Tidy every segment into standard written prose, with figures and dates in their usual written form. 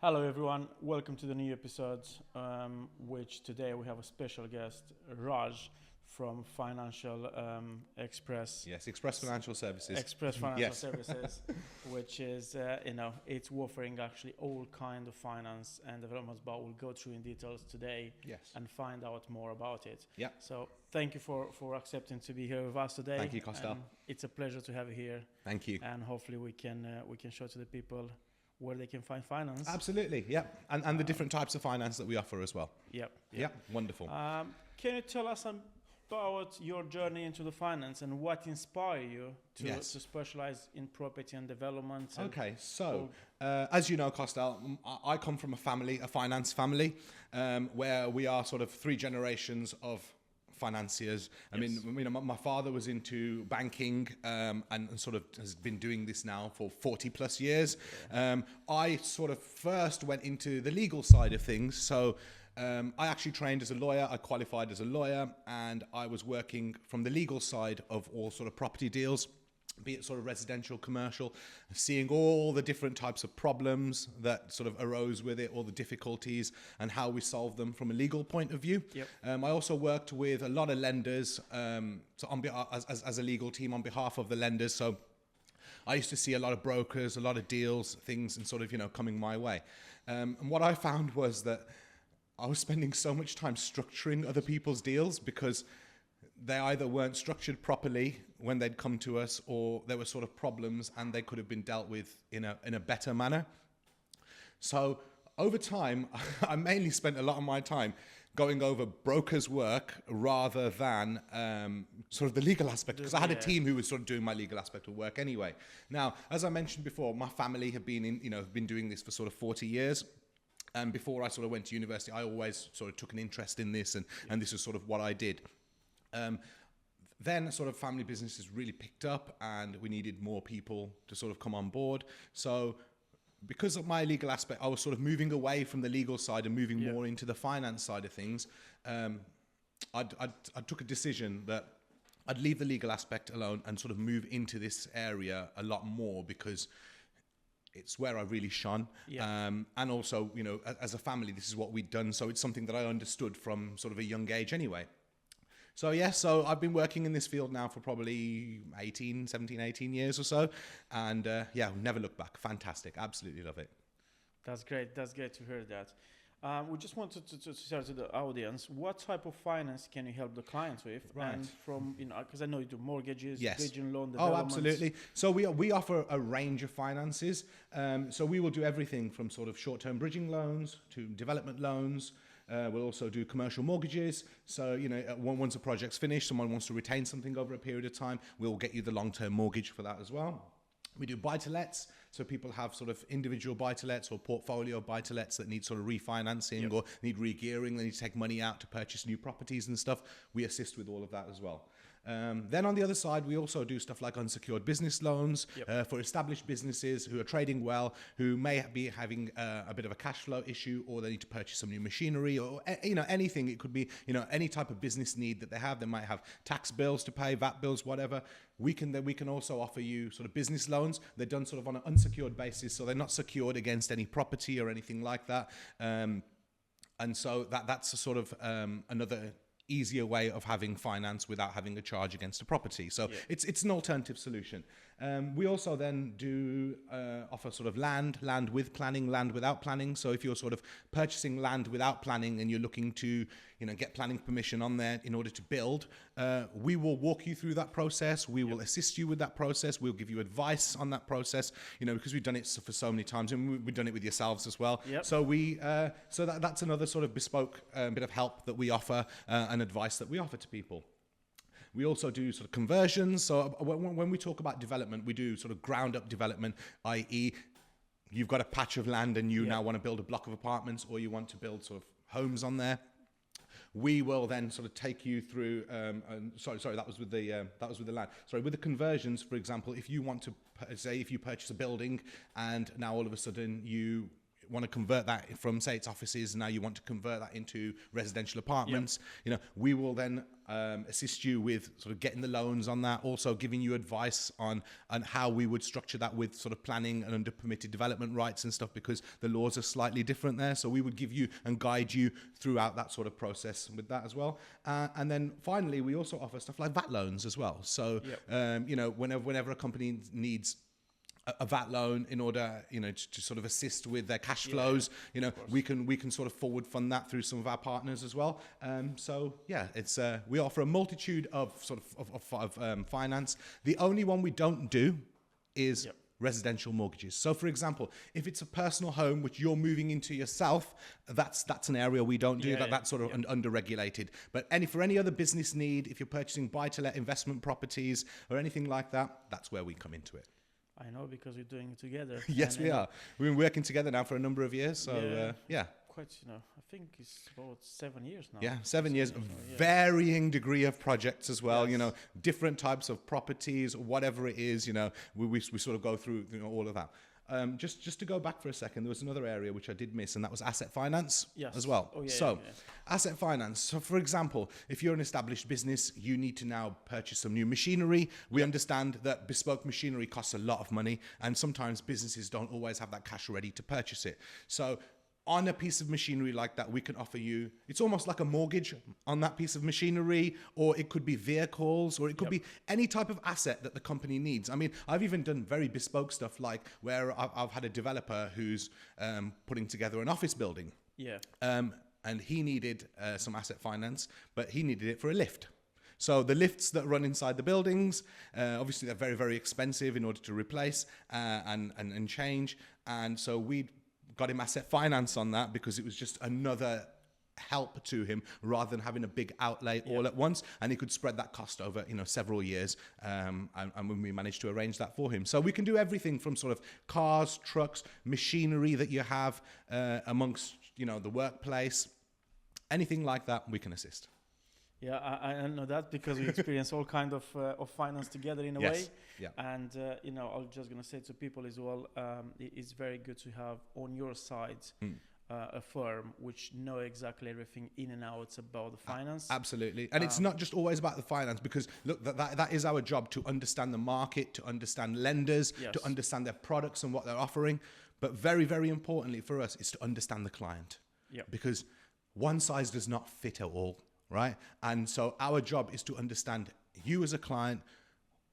Hello, everyone. Welcome to the new episode, which today we have a special guest, Raj from Financial Express. Yes, Express Financial Services. Express Financial Yes. Services, which is, it's offering actually all kind of finance and developments, but we'll go through in details today Yes. and find out more about it. Yeah. So thank you for accepting to be here with us today. Thank you, Costel. It's a pleasure to have you here, Thank you. and hopefully we can show to the people where they can find finance. Absolutely. Yeah. And the different types of finance that we offer as well. Yep. Yeah. Wonderful. Can you tell us about your journey into the finance and what inspired you to specialize in property and development? Okay, so as you know, Costel, I come from a finance family, where we are sort of three generations of financiers. I mean, my father was into banking and sort of has been doing this now for 40 plus years. I sort of first went into the legal side of things. So I actually trained as a lawyer. I qualified as a lawyer, and I was working from the legal side of all sort of property deals, be it sort of residential, commercial, seeing all the different types of problems that sort of arose with it, all the difficulties and how we solve them from a legal point of view. Yep. I also worked with a lot of lenders so on behalf, as a legal team on behalf of the lenders. So I used to see a lot of brokers, a lot of deals, things, and sort of, coming my way. And what I found was that I was spending so much time structuring other people's deals because they either weren't structured properly when they'd come to us, or there were sort of problems and they could have been dealt with in a better manner. So over time, I mainly spent a lot of my time going over brokers' work rather than sort of the legal aspect, because I had a team who was sort of doing my legal aspect of work anyway. Now, as I mentioned before, my family have been doing this for sort of 40 years. And before I sort of went to university, I always sort of took an interest in this, and this is sort of what I did. Then sort of family businesses really picked up, and we needed more people to sort of come on board. So because of my legal aspect, I was sort of moving away from the legal side and moving more into the finance side of things. I took a decision that I'd leave the legal aspect alone and sort of move into this area a lot more, because it's where I really shone. And also, as a family, this is what we'd done. So it's something that I understood from sort of a young age anyway. So so I've been working in this field now for probably 17, 18 years or so. And never look back. Fantastic. Absolutely love it. That's great. That's great to hear that. We just wanted to share to the audience, what type of finance can you help the clients with? Right. And from, because I know you do mortgages, Yes. bridge and loan Oh, developments. absolutely. So we offer a range of finances. So we will do everything from sort of short-term bridging loans to development loans. We'll also do commercial mortgages. So, once a project's finished, someone wants to retain something over a period of time, we'll get you the long-term mortgage for that as well. We do buy-to-lets, so people have sort of individual buy-to-lets or portfolio buy-to-lets that need sort of refinancing or need re-gearing, they need to take money out to purchase new properties and stuff. We assist with all of that as well. Then on the other side, we also do stuff like unsecured business loans for established businesses who are trading well, who may be having a bit of a cash flow issue, or they need to purchase some new machinery, or anything. It could be any type of business need that they have. They might have tax bills to pay, VAT bills, whatever. We can also offer you sort of business loans. They're done sort of on an unsecured basis, so they're not secured against any property or anything like that. And so that's a sort of another easier way of having finance without having a charge against a property. So it's an alternative solution. We also then do offer sort of land with planning, land without planning. So if you're sort of purchasing land without planning and you're looking to get planning permission on there in order to build, we will walk you through that process. We will assist you with that process. We'll give you advice on that process, because we've done it for so many times, and we've done it with yourselves as well. So that's another sort of bespoke bit of help that we offer and advice that we offer to people. We also do sort of conversions. So when we talk about development, we do sort of ground up development, i.e. you've got a patch of land and you now want to build a block of apartments, or you want to build sort of homes on there. We will then sort of take you through. Sorry, that was with the land. Sorry, with the conversions, for example, if you want to say if you purchase a building and now all of a sudden want to convert that from, say, it's offices, now you want to convert that into residential apartments, you know, we will then assist you with sort of getting the loans on that, also giving you advice on how we would structure that with sort of planning and under permitted development rights and stuff, because the laws are slightly different there. So we would give you and guide you throughout that sort of process with that as well. And then finally, we also offer stuff like VAT loans as well. So, you know, whenever a company needs a VAT loan in order, you know, to sort of assist with their cash flows, you know, we can sort of forward fund that through some of our partners as well. So yeah, it's we offer a multitude of sort of finance. The only one we don't do is residential mortgages. So for example, if it's a personal home which you're moving into yourself, that's an area we don't do. That's sort of under-regulated. But for any other business need, if you're purchasing buy-to-let investment properties or anything like that, that's where we come into it. I know, because we're doing it together. Yes, we are. We've been working together now for a number of years. So yeah. Quite, you know, I think it's about 7 years now. Yeah, 7 years. Varying degree of projects as well. Yes. You know, different types of properties, whatever it is. You know, we sort of go through, you know, all of that. Just to go back for a second, there was another area which I did miss, and that was asset finance as well. Asset finance. So, for example, if you're an established business, you need to now purchase some new machinery. We understand that bespoke machinery costs a lot of money, and sometimes businesses don't always have that cash ready to purchase it. So, on a piece of machinery like that, we can offer you, it's almost like a mortgage on that piece of machinery, or it could be vehicles, or it could be any type of asset that the company needs. I mean, I've even done very bespoke stuff, like where I've had a developer who's putting together an office building. And he needed some asset finance, but he needed it for a lift. So the lifts that run inside the buildings, obviously they're very, very expensive in order to replace and change. And so we got him asset finance on that, because it was just another help to him rather than having a big outlay all at once, and he could spread that cost over, you know, several years, and when we managed to arrange that for him. So we can do everything from sort of cars, trucks, machinery that you have amongst, you know, the workplace, anything like that, we can assist. Yeah, I know that, because we experience all kind of finance together in a way. And you know, I'm just gonna say to people as well, it's very good to have on your side a firm which know exactly everything in and out about the finance. Absolutely. And it's not just always about the finance, because look, that is our job, to understand the market, to understand lenders, to understand their products and what they're offering. But very, very importantly for us is to understand the client. Because one size does not fit all. Right? And so our job is to understand you as a client,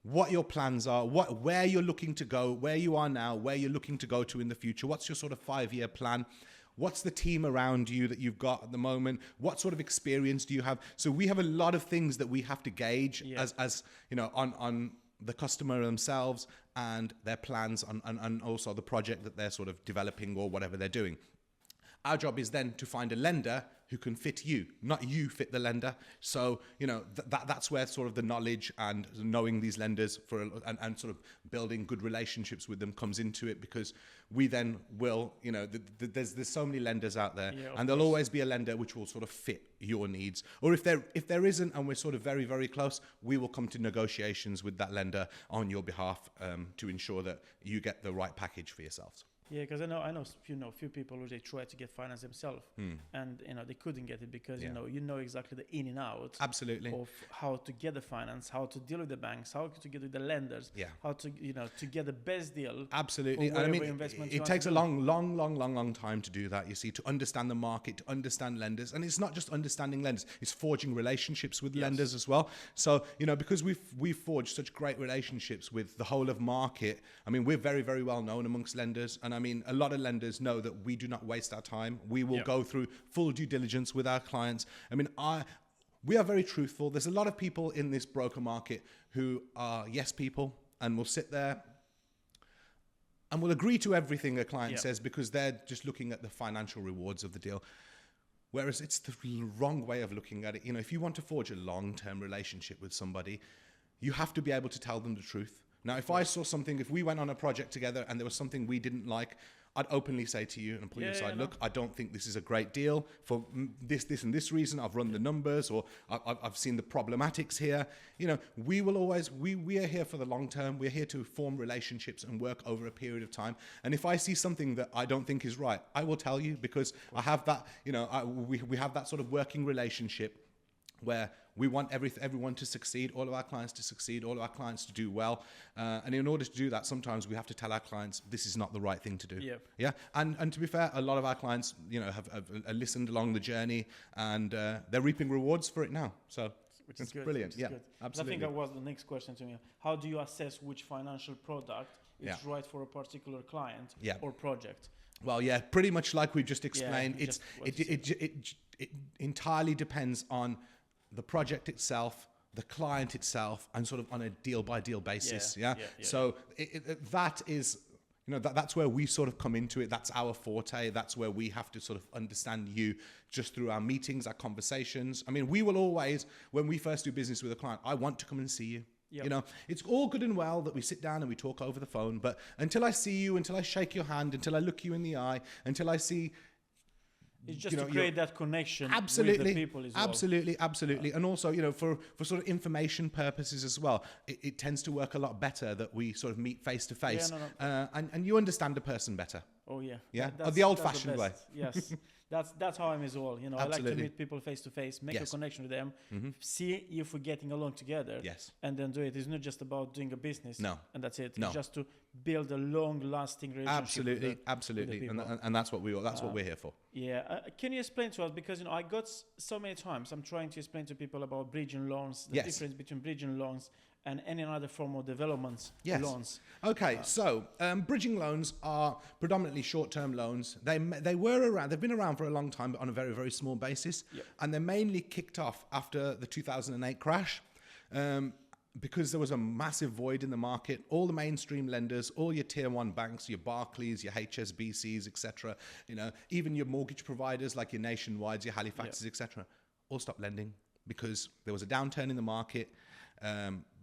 what your plans are, where you're looking to go, where you are now, where you're looking to go to in the future. What's your sort of 5-year plan? What's the team around you that you've got at the moment? What sort of experience do you have? So we have a lot of things that we have to gauge as you know, on the customer themselves and their plans and also the project that they're sort of developing or whatever they're doing. Our job is then to find a lender who can fit you, not you fit the lender. So, you know, that's where sort of the knowledge and knowing these lenders and sort of building good relationships with them comes into it, because we then will, you know, there's so many lenders out there, and there'll always be a lender which will sort of fit your needs. Or if there isn't, and we're sort of very, very close, we will come to negotiations with that lender on your behalf to ensure that you get the right package for yourselves. Yeah, because I know a few people who they try to get finance themselves, and you know they couldn't get it because you know exactly the in and out of how to get the finance, how to deal with the banks, how to get with the lenders, how to to get the best deal. Absolutely, and I mean it takes a long time to do that. You see, to understand the market, to understand lenders, and it's not just understanding lenders; it's forging relationships with lenders as well. So you know, because we've forged such great relationships with the whole of market. I mean, we're very, very well known amongst lenders, and I mean, a lot of lenders know that we do not waste our time. We will go through full due diligence with our clients. I mean, we are very truthful. There's a lot of people in this broker market who are yes people and will sit there and will agree to everything a client says because they're just looking at the financial rewards of the deal. Whereas it's the wrong way of looking at it. You know, if you want to forge a long-term relationship with somebody, you have to be able to tell them the truth. Now, if I saw something, if we went on a project together and there was something we didn't like, I'd openly say to you and put you aside, look, I don't think this is a great deal for this and this reason. I've run the numbers, or I've seen the problematics here. We will always, we are here for the long term. We're here to form relationships and work over a period of time. And if I see something that I don't think is right, I will tell you, because I have that, we have that sort of working relationship where we want everyone to succeed, all of our clients to succeed, all of our clients to do well. And in order to do that, sometimes we have to tell our clients, this is not the right thing to do. Yep. Yeah. And to be fair, a lot of our clients, have listened along the journey, and they're reaping rewards for it now. So which is good. Brilliant. Which is good. Absolutely. I think that was the next question to me. How do you assess which financial product is right for a particular client or project? Well, yeah, pretty much like we just explained. It entirely depends on the project itself, the client itself, and sort of on a deal by deal basis. So that is, that's where we sort of come into it. That's our forte. That's where we have to sort of understand you just through our meetings, our conversations. I mean, we will always, when we first do business with a client, I want to come and see you. Yep. It's all good and well that we sit down and we talk over the phone, but until I see you, until I shake your hand, until I look you in the eye, until I see, it's just to create that connection with the people as well. Absolutely. And also, for sort of information purposes as well, it tends to work a lot better that we sort of meet face to face, and you understand a person better. Oh yeah. Yeah. The old-fashioned way. Yes. That's how I'm as well. I like to meet people face to face, make a connection with them, see if we're getting along together, and then do it. It's not just about doing a business, and that's it. It's just to build a long-lasting relationship. Absolutely, and that's what we're here for. Yeah, can you explain to us, because I got so many times I'm trying to explain to people about bridging loans, the difference between bridging loans and any other form of development loans. Okay, so bridging loans are predominantly short-term loans. They've been around for a long time, but on a very, very small basis. Yep. And they're mainly kicked off after the 2008 crash, because there was a massive void in the market. All the mainstream lenders, all your tier one banks, your Barclays, your HSBCs, etc., even your mortgage providers like your Nationwides, your Halifaxes, etc., all stopped lending because there was a downturn in the market.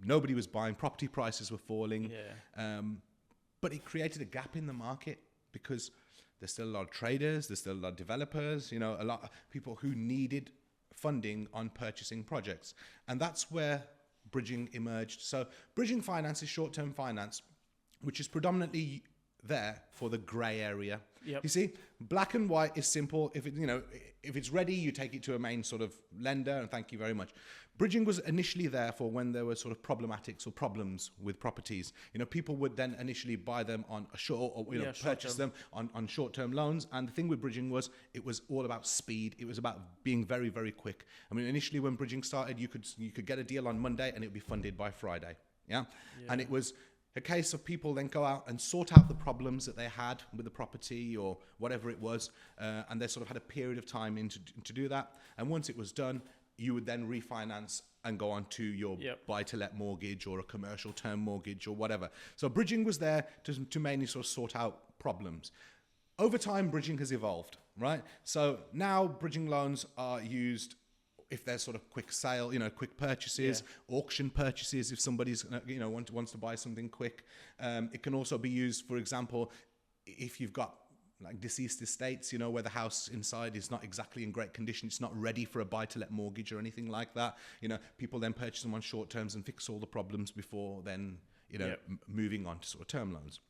Nobody was buying, property prices were falling, but it created a gap in the market because there's still a lot of traders, there's still a lot of developers, a lot of people who needed funding on purchasing projects. And that's where bridging emerged. So bridging finance is short-term finance, which is predominantly there for the grey area. You see, black and white is simple. If it's ready, you take it to a main sort of lender, and thank you very much. Bridging was initially there for when there were sort of problematics or problems with properties. People would then initially buy them on a short, or purchase them on short-term loans. And the thing with bridging was it was all about speed. It was about being very, very quick. I mean, initially when bridging started, you could get a deal on Monday and it would be funded by Friday. And it was a case of people then go out and sort out the problems that they had with the property or whatever it was, and they sort of had a period of time to do that. And once it was done, you would then refinance and go on to your buy-to-let mortgage or a commercial term mortgage or whatever. So bridging was there to mainly sort of sort out problems. Over time, bridging has evolved, right? So now bridging loans are used if there's sort of quick sale, quick purchases, auction purchases, if somebody's, wants to buy something quick. It can also be used, for example, if you've got like deceased estates, where the house inside is not exactly in great condition, it's not ready for a buy-to-let mortgage or anything like that. People then purchase them on short terms and fix all the problems before then, moving on to sort of term loans.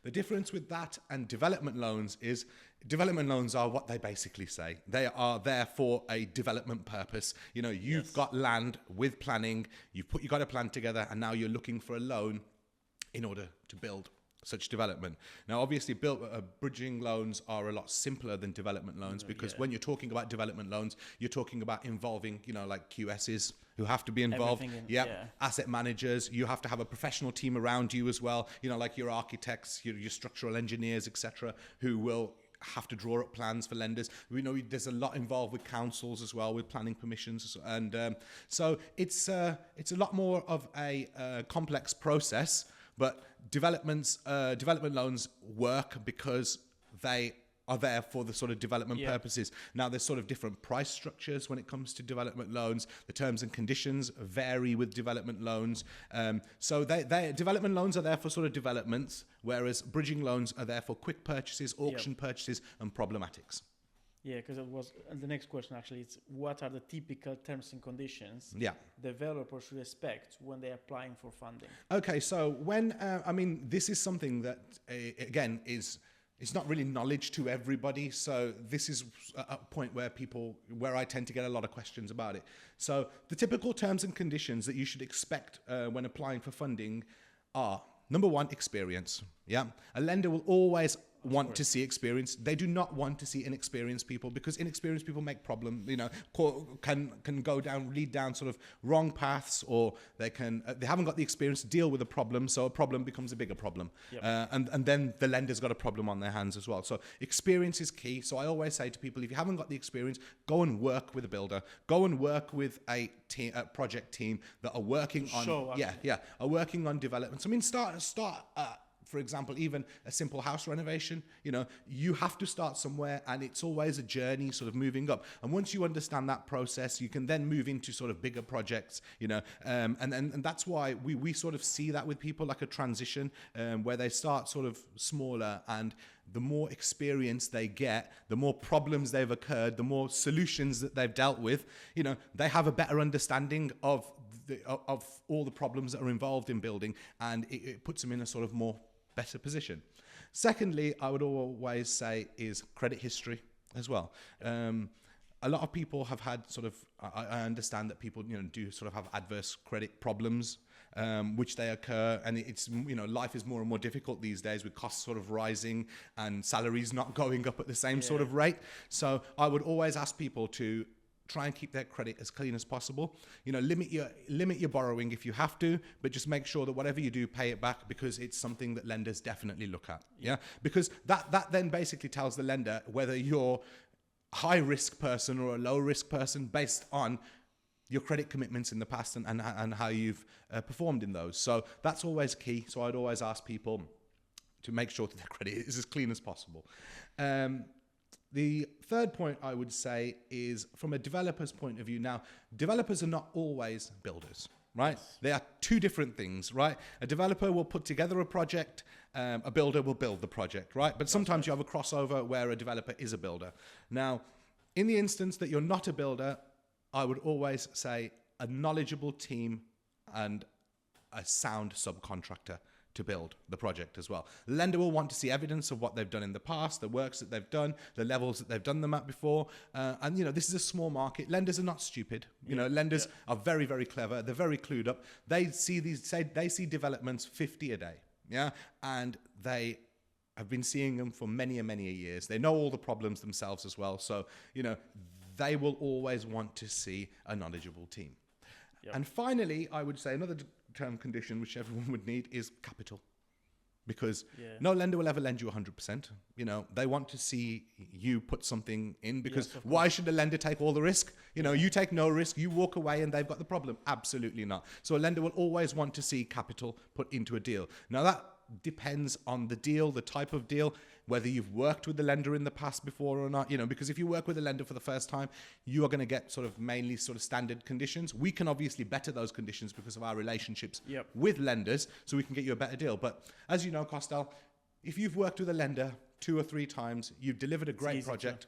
The difference with that and development loans is development loans are what they basically say. They are there for a development purpose. You've got land with planning, you've got a plan together, and now you're looking for a loan in order to build such development. Now, obviously, bridging loans are a lot simpler than development loans because when you're talking about development loans, you're talking about involving, like QSs who have to be involved. Asset managers. You have to have a professional team around you as well. Like your architects, your structural engineers, etc., who will have to draw up plans for lenders. We know there's a lot involved with councils as well, with planning permissions, and so it's a lot more of a complex process. But development loans work because they are there for the sort of development purposes. Now, there's sort of different price structures when it comes to development loans. The terms and conditions vary with development loans. So development loans are there for sort of developments, whereas bridging loans are there for quick purchases, auction purchases, and problematics. Yeah, because it was the next question actually. It's what are the typical terms and conditions developers should expect when they're applying for funding? Okay, so when this is something that again it's not really knowledge to everybody. So this is a point where I tend to get a lot of questions about it. So the typical terms and conditions that you should expect when applying for funding are: number one, experience. Yeah, a lender will always want to see experience. They do not want to see inexperienced people, because inexperienced people make problem, can lead down sort of wrong paths, or they haven't got the experience to deal with a problem, so a problem becomes a bigger problem. And then the lender's got a problem on their hands as well. So experience is key. So I always say to people, if you haven't got the experience, go and work with a builder, go and work with a project team that are working on are working on developments. I mean, start for example, even a simple house renovation, you have to start somewhere, and it's always a journey sort of moving up. And once you understand that process, you can then move into sort of bigger projects, and that's why we sort of see that with people, like a transition where they start sort of smaller, and the more experience they get, the more problems they've occurred, the more solutions that they've dealt with, they have a better understanding of all the problems that are involved in building, and it puts them in a sort of more better position. Secondly, I would always say is credit history as well. A lot of people have had I understand that people do sort of have adverse credit problems, which they occur, and it's life is more and more difficult these days with costs sort of rising and salaries not going up at the same sort of rate. So I would always ask people to try and keep their credit as clean as possible. Limit your borrowing if you have to, but just make sure that whatever you do, pay it back, because it's something that lenders definitely look at. Because that then basically tells the lender whether you're a high risk person or a low risk person based on your credit commitments in the past and how you've performed in those. So that's always key. So I'd always ask people to make sure that their credit is as clean as possible. The third point I would say is from a developer's point of view. Now, developers are not always builders, right? Yes. They are two different things, right? A developer will put together a project, a builder will build the project, right? But sometimes you have a crossover where a developer is a builder. Now, in the instance that you're not a builder, I would always say a knowledgeable team and a sound subcontractor to build the project as well. The lender will want to see evidence of what they've done in the past, the works that they've done, the levels that they've done them at before. And this is a small market. Lenders are not stupid. Lenders are very, very clever. They're very clued up. They see developments 50 a day. Yeah. And they have been seeing them for many and many years. They know all the problems themselves as well. So, they will always want to see a knowledgeable team. Yep. And finally, I would say another term condition which everyone would need is capital, because no lender will ever lend you 100%. They want to see you put something in, because why should a lender take all the risk? You take no risk, you walk away and they've got the problem. Absolutely not. So a lender will always want to see capital put into a deal. Now that depends on the deal, the type of deal, whether you've worked with the lender in the past before or not, because if you work with a lender for the first time, you are going to get mainly standard conditions. We can obviously better those conditions because of our relationships with lenders, so we can get you a better deal. But as you know, Costel, if you've worked with a lender 2 or 3 times, you've delivered a great project.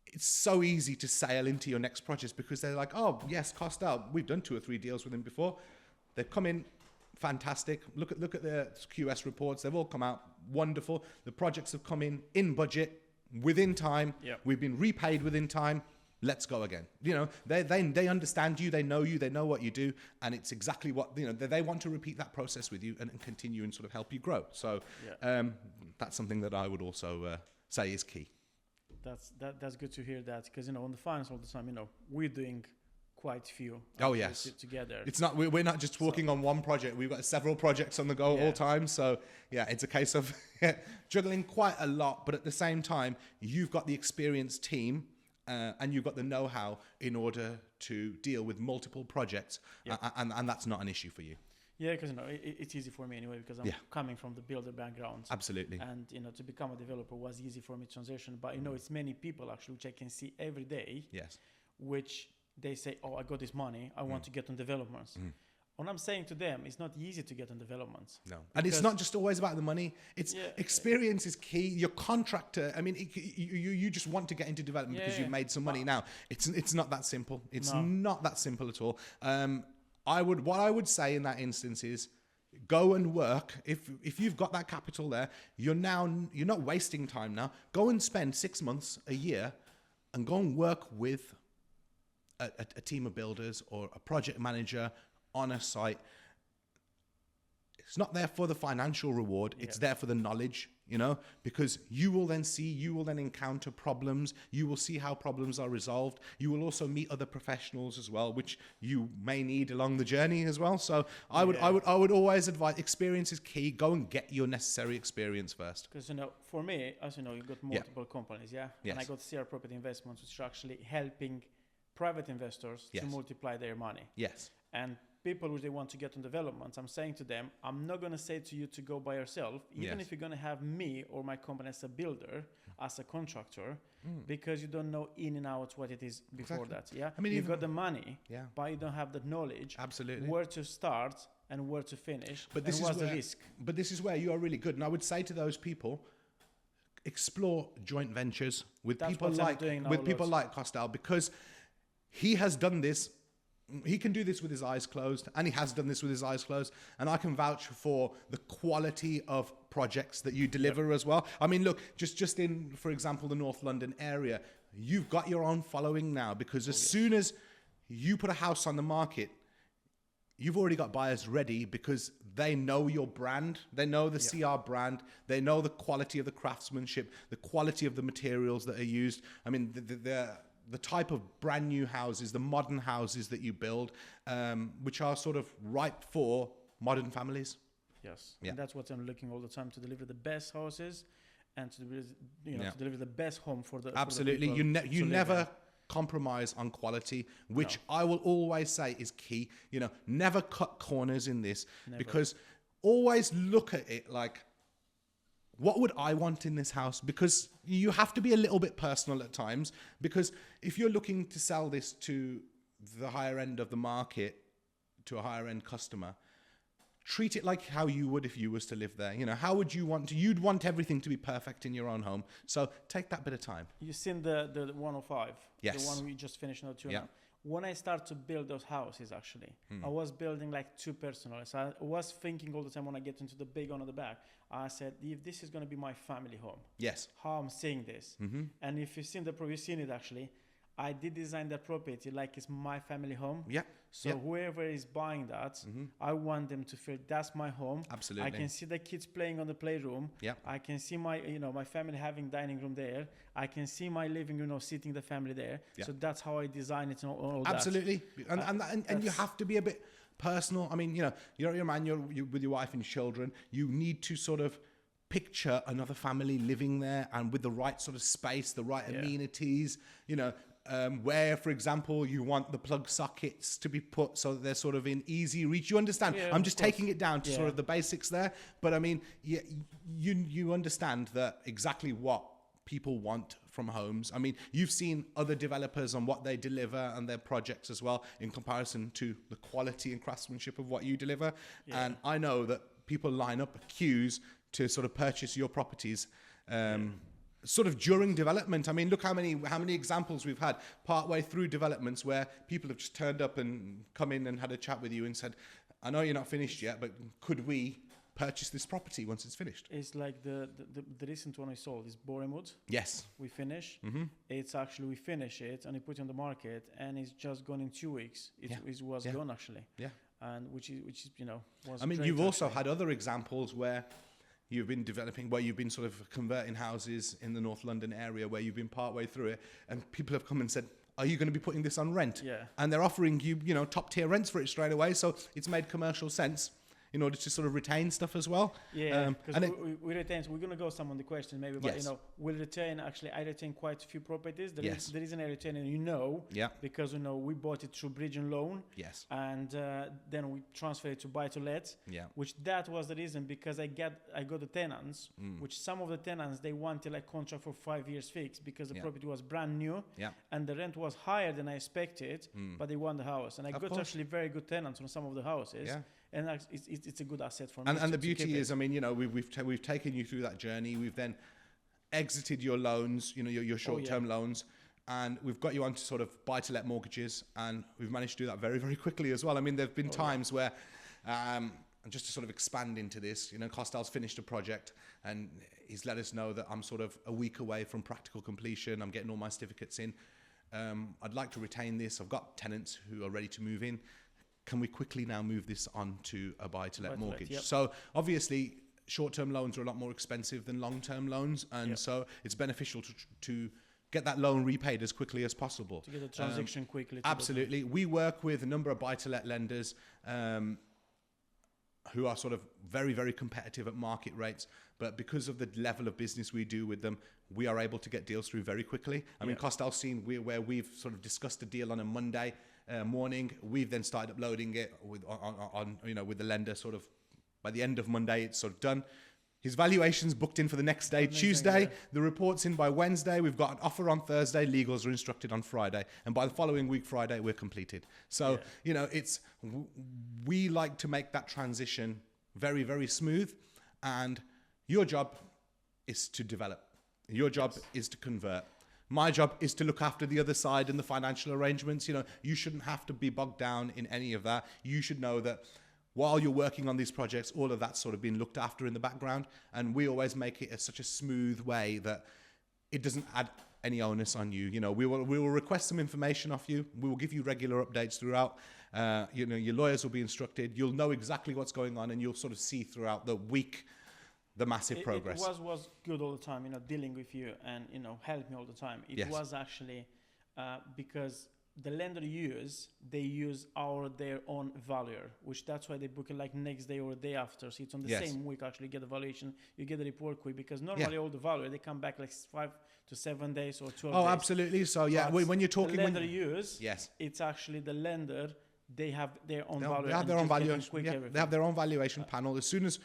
It's so easy to sail into your next project, because they're like, oh yes, Costel, we've done 2 or 3 deals with him before. They've come in fantastic. Look at the QS reports. They've all come out wonderful. The projects have come in budget, within time. We've been repaid within time. Let's go again. They understand you. They know you. They know what you do, and it's exactly what they want to repeat that process with you and continue and help you grow. So that's something that I would also say is key. That's good to hear that, because on the finance all the time, we're doing quite few. Oh yes, together. It's not. We're not just working on one project. We've got several projects on the go all time. So it's a case of juggling quite a lot. But at the same time, you've got the experienced team, and you've got the know-how in order to deal with multiple projects, and that's not an issue for you. Yeah, because it's easy for me anyway because I'm coming from the builder background. Absolutely. And to become a developer was easy for me to transition. But it's many people actually which I can see every day. Yes. Which they say, oh, I got this money, I want to get on developments. What I'm saying to them, it's not easy to get on developments. No. And it's not just always about the money. It's experience is key. Your contractor, I mean, you just want to get into development because you've made some money. Now, it's not that simple. It's not that simple at all. What I would say in that instance is go and work. If you've got that capital there, you're not wasting time now. Go and spend 6 months, a year, and go and work with a team of builders or a project manager on a site. It's not there for the financial reward. It's there for the knowledge, because you will then encounter problems. You will see how problems are resolved. You will also meet other professionals as well, which you may need along the journey as well. So I would always advise, experience is key. Go and get your necessary experience first. Because, for me, as you know, you've got multiple companies, Yes. And I got CR Property Investments, which are actually helping private investors to multiply their money. Yes. And people who they want to get on developments, I'm saying to them, I'm not going to say to you to go by yourself, even if you're going to have me or my company as a builder, as a contractor, because you don't know in and out what it is before that. Yeah, I mean, you've got the money, but you don't have the knowledge. Absolutely. Where to start and where to finish. But this is the risk. But this is where you are really good. And I would say to those people, explore joint ventures with people like Costal, because he has done this. He can do this with his eyes closed, and he has done this with his eyes closed. And I can vouch for the quality of projects that you deliver as well. I mean, look, just in, for example, the North London area, you've got your own following now, because as soon as you put a house on the market, you've already got buyers ready because they know your brand. They know the CR brand. They know the quality of the craftsmanship, the quality of the materials that are used. I mean, the type of brand new houses, the modern houses that you build, which are sort of ripe for modern families. Yes, and that's what I'm looking all the time, to deliver the best houses and to deliver the best home for the absolutely. For the people you never compromise on quality, which I will always say is key. Never cut corners in this, because always look at it like, what would I want in this house? Because you have to be a little bit personal at times, because if you're looking to sell this to the higher end of the market, to a higher end customer, treat it like how you would if you was to live there. How would you want to? You'd want everything to be perfect in your own home. So take that bit of time. You've seen the 105? Yes. The one we just finished in the When I started to build those houses, actually, I was building like two personal. So I was thinking all the time when I get into the big one at the back, I said, if this is going to be my family home, how I'm seeing this. And if you've seen it actually, I did design that property like it's my family home. Yeah. So whoever is buying that, I want them to feel that's my home. Absolutely. I can see the kids playing on the playroom. Yeah. I can see my family having dining room there. I can see my living room, sitting the family there. Yeah. So that's how I design it and all that. Absolutely. And you have to be a bit personal. I mean, you're a man, you're with your wife and children. You need to sort of picture another family living there, and with the right sort of space, the right amenities, where, for example, you want the plug sockets to be put so that they're sort of in easy reach. You understand? I'm just taking it down to sort of the basics there. But I mean, you understand that exactly what people want from homes. I mean, you've seen other developers on what they deliver and their projects as well, in comparison to the quality and craftsmanship of what you deliver. Yeah. And I know that people line up queues to sort of purchase your properties. Sort of during development. I mean, look how many examples we've had partway through developments where people have just turned up and come in and had a chat with you and said, I know you're not finished yet, but could we purchase this property once it's finished? It's like the recent one I sold is Boremood. Yes. We finish. It's actually, we finish it and we put it on the market, and it's just gone in 2 weeks. It was gone actually. Yeah. And which is was. I mean, you've also had other examples where you've been developing, where you've been sort of converting houses in the North London area, where you've been partway through it, and people have come and said, are you going to be putting this on rent? Yeah. And they're offering you, top tier rents for it straight away. So it's made commercial sense. in order to sort of retain stuff as well. Yeah, because we retain. So we're going to go some on the question maybe, but we'll retain. Actually, I retain quite a few properties. The reason I retain, and because we bought it through bridge and loan. Yes. And then we transferred it to buy to let. Yeah. Which that was the reason, because I got the tenants, which some of the tenants they wanted like contract for 5 years fixed because the property was brand new. Yeah. And the rent was higher than I expected, but they want the house, and I got actually very good tenants on some of the houses. Yeah. And it's a good asset for me. And the beauty is, I mean, we've taken you through that journey. We've then exited your loans, your short-term loans, and we've got you onto sort of buy-to-let mortgages, and we've managed to do that very, very quickly as well. I mean, there've been times where, and just to sort of expand into this, Costal's finished a project, and he's let us know that I'm sort of a week away from practical completion. I'm getting all my certificates in. I'd like to retain this. I've got tenants who are ready to move in. Can we quickly now move this on to a buy-to-let mortgage? Yep. So obviously, short-term loans are a lot more expensive than long-term loans, and so it's beneficial to get that loan repaid as quickly as possible. To get the transaction quickly. Absolutely. We work with a number of buy-to-let lenders who are sort of very, very competitive at market rates, but because of the level of business we do with them, we are able to get deals through very quickly. I mean, Costal's seen where we've sort of discussed a deal on a Monday morning. We've then started uploading it with the lender sort of by the end of Monday. It's sort of done. His valuation's booked in for the next day, Tuesday. Yeah. The report's in by Wednesday. We've got an offer on Thursday. Legals are instructed on Friday. And by the following week, Friday, we're completed. So, we like to make that transition very, very smooth. And your job is to develop. Your job is to convert. My job is to look after the other side and the financial arrangements. You shouldn't have to be bogged down in any of that. You should know that while you're working on these projects, all of that's sort of been looked after in the background. And we always make it such a smooth way that it doesn't add any onus on you. We will request some information off you. We will give you regular updates throughout. Your lawyers will be instructed. You'll know exactly what's going on, and you'll sort of see throughout the week the massive progress. It was good all the time, dealing with you and, help me all the time. It was actually because the lender they use their own valuer, which that's why they book it like next day or the day after. So it's on the same week actually you get the valuation, you get the report quick, because normally all the valuer, they come back like 5 to 7 days or 12 days. Oh, absolutely. So when you're talking... The lender it's actually the lender, they have their own valuer. They have their own valuation. They have their own valuation panel. As soon as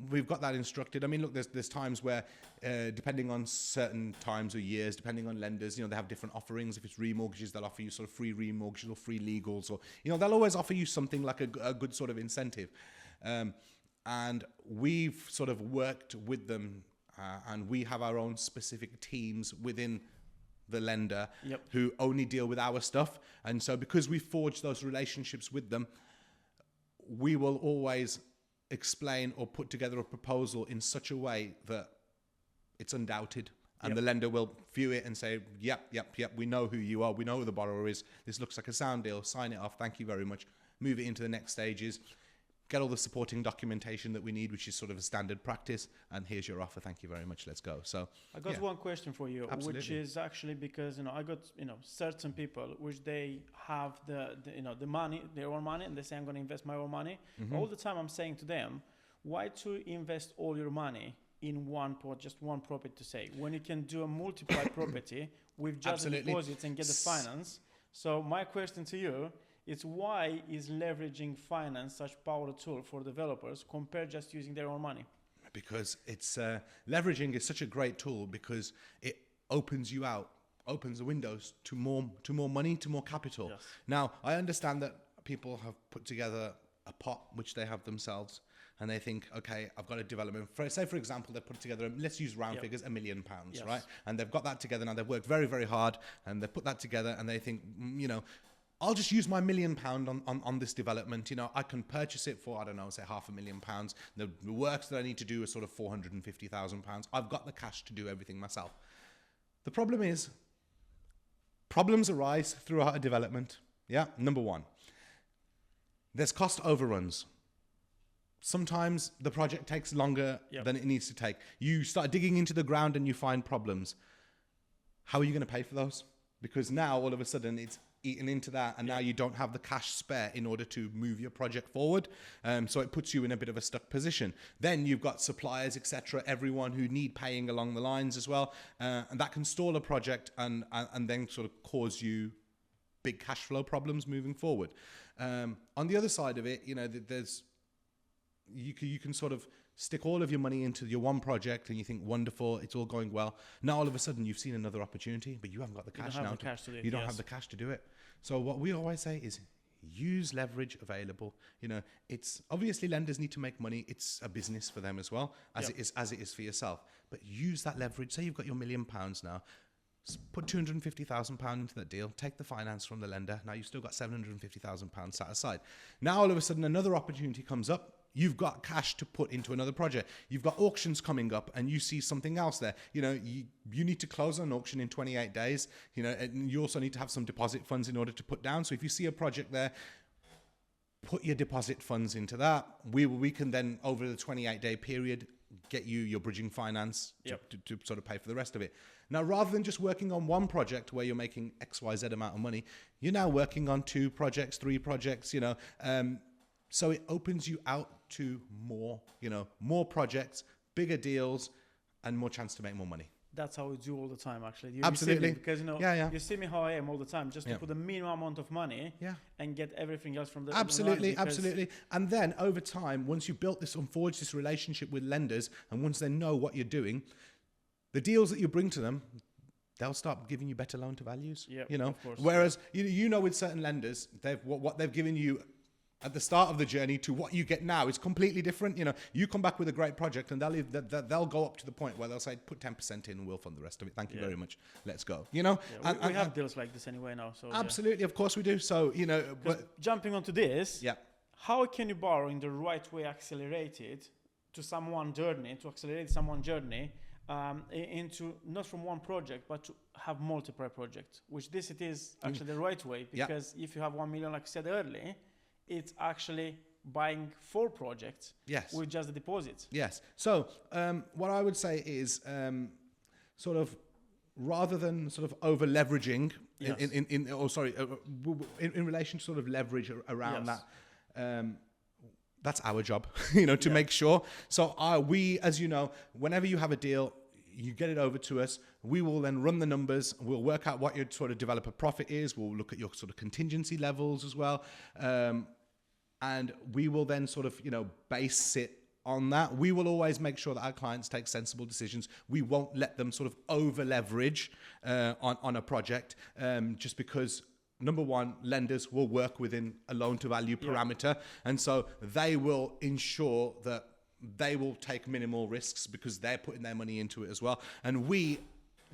we've got that instructed, I mean, look, there's times where, depending on certain times or years, depending on lenders, they have different offerings. If it's remortgages, they'll offer you sort of free remortgages or free legals, or they'll always offer you something like a good sort of incentive. And we've sort of worked with them, and we have our own specific teams within the lender who only deal with our stuff. And so because we forged those relationships with them, we will always explain or put together a proposal in such a way that it's undoubted, and the lender will view it and say, yep, we know who you are, we know who the borrower is, this looks like a sound deal, sign it off, thank you very much, move it into the next stages, get all the supporting documentation that we need, which is sort of a standard practice, and here's your offer, thank you very much, let's go. So I got one question for you. Absolutely. Which is actually because I got certain people which they have the money, their own money, and they say I'm going to invest my own money. All the time I'm saying to them, why to invest all your money in just one property, to say, when you can do a multiplied property with just the deposits and get the finance. So my question to you, it's why is leveraging finance such powerful tool for developers compared just using their own money? Because it's leveraging is such a great tool because it opens the windows to more money, to more capital. Yes. Now, I understand that people have put together a pot which they have themselves, and they think, okay, I've got a development. Say, for example, they put together, let's use round figures, £1 million, right? And they've got that together now. They've worked very, very hard, and they put that together, and they think, I'll just use my £1 million on this development. I can purchase it for, I don't know, say £500,000. The works that I need to do are sort of £450,000. I've got the cash to do everything myself. The problem is, problems arise throughout a development. Yeah, number one. There's cost overruns. Sometimes the project takes longer than it needs to take. You start digging into the ground and you find problems. How are you going to pay for those? Because now, all of a sudden, it's eaten into that, and now you don't have the cash spare in order to move your project forward. So it puts you in a bit of a stuck position. Then you've got suppliers, etc., everyone who need paying along the lines as well, and that can stall a project and then sort of cause you big cash flow problems moving forward. On the other side of it, you can sort of stick all of your money into your one project and you think, wonderful, it's all going well. Now all of a sudden you've seen another opportunity, but you haven't got the cash now. You don't have the cash to do it. So what we always say is use leverage available. It's obviously lenders need to make money. It's a business for them as well, as it is for yourself. But use that leverage. Say you've got your £1 million now. Put £250,000 into that deal, take the finance from the lender. Now you've still got £750,000 set aside. Now all of a sudden another opportunity comes up. You've got cash to put into another project. You've got auctions coming up and you see something else there. You need to close an auction in 28 days. And you also need to have some deposit funds in order to put down. So if you see a project there, put your deposit funds into that. We can then, over the 28-day period, get you your bridging finance to sort of pay for the rest of it. Now, rather than just working on one project where you're making XYZ amount of money, you're now working on 2 projects, 3 projects, so it opens you out to more projects, bigger deals, and more chance to make more money. That's how we do all the time, actually. Absolutely. Because, you see me how I am all the time, just to put the minimum amount of money and get everything else from the Absolutely. And then over time, once you've built this and forged this relationship with lenders, and once they know what you're doing, the deals that you bring to them, they'll start giving you better loan to values. Of course. Whereas, with certain lenders, what they've given you at the start of the journey to what you get now is completely different. You come back with a great project and they'll go up to the point where they'll say, put 10% in and we'll fund the rest of it. Thank you very much. Let's go. We have deals like this anyway now. So absolutely. Of course we do. So, but jumping onto this, how can you borrow in the right way, accelerate someone's journey into not from one project, but to have multiple projects, which it is actually the right way, because if you have 1 million, like I said earlier, it's actually buying 4 projects with just the deposits. Yes. So what I would say is rather than sort of over leveraging in relation to sort of leverage around that, that's our job, to make sure. So we, as you know, whenever you have a deal, you get it over to us. We will then run the numbers. We'll work out what your sort of developer profit is. We'll look at your sort of contingency levels as well. And we will then sort of, base it on that. We will always make sure that our clients take sensible decisions. We won't let them sort of over leverage on a project just because, number one, lenders will work within a loan to value parameter. And so they will ensure that they will take minimal risks because they're putting their money into it as well. And we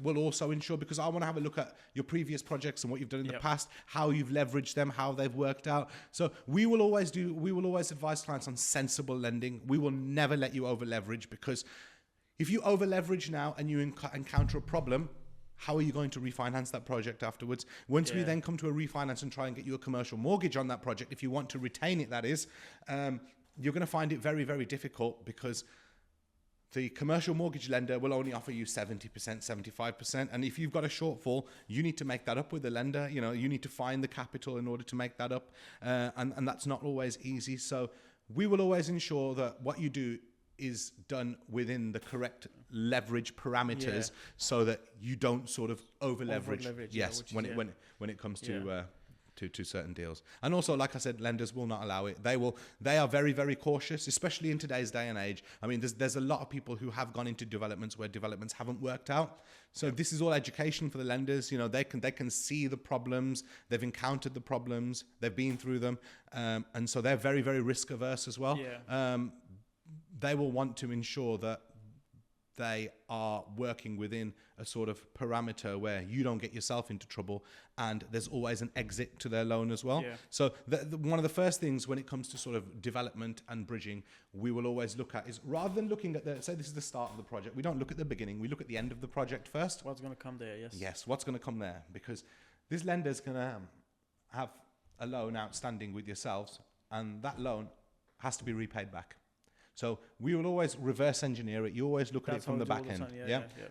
will also ensure, because I want to have a look at your previous projects and what you've done in the past, how you've leveraged them, how they've worked out. So we will always advise clients on sensible lending. We will never let you over leverage, because if you over leverage now and you encounter a problem, how are you going to refinance that project afterwards? Once we then come to a refinance and try and get you a commercial mortgage on that project, if you want to retain it, that is, you're going to find it very, very difficult, because the commercial mortgage lender will only offer you 70%, 75%. And if you've got a shortfall, you need to make that up with the lender. You need to find the capital in order to make that up. And that's not always easy. So we will always ensure that what you do is done within the correct leverage parameters, so that you don't sort of over leverage. When it comes to certain deals. And also, like I said, lenders will not allow it. They are very, very cautious, especially in today's day and age. I mean, there's a lot of people who have gone into developments where developments haven't worked out. So this is all education for the lenders. They can see the problems, they've encountered the problems, they've been through them, and so they're very, very risk averse as well. They will want to ensure that they are working within a sort of parameter where you don't get yourself into trouble, and there's always an exit to their loan as well. So one of the first things when it comes to sort of development and bridging, we will always look at is, rather than looking at say this is the start of the project, we don't look at the beginning, we look at the end of the project first. What's going to come there? Yes, what's going to come there, because this lender's going to have a loan outstanding with yourselves, and that loan has to be repaid back. So we will always reverse engineer it. You always look at it from the back end.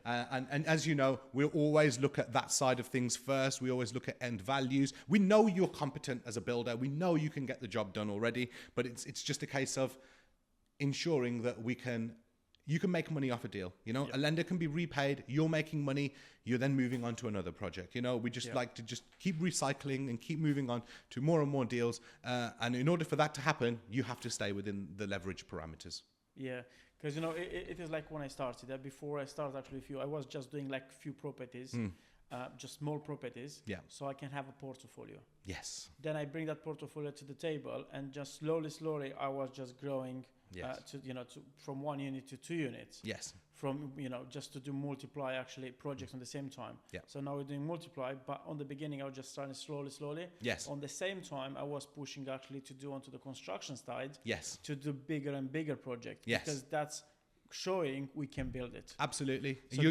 And as you know, we'll always look at that side of things first. We always look at end values. We know you're competent as a builder. We know you can get the job done already, but it's just a case of ensuring that you can make money off a deal. You know, a lender can be repaid, you're making money, you're then moving on to another project. You know, we just like to just keep recycling and keep moving on to more and more deals. And in order for that to happen, you have to stay within the leverage parameters. Yeah, because, you know, it is like when I started, before I started actually with you, I was just doing like few properties, just small properties, so I can have a portfolio. Yes. Then I bring that portfolio to the table, and just slowly, I was just growing. From 1 unit to 2 units. Yes. From, just to do multiply actually projects on the same time. Yeah. So now we're doing multiply, but on the beginning I was just starting slowly. Yes. On the same time, I was pushing actually to do onto the construction side. Yes. To do bigger and bigger projects. Yes. Because that's showing we can build it. Absolutely. So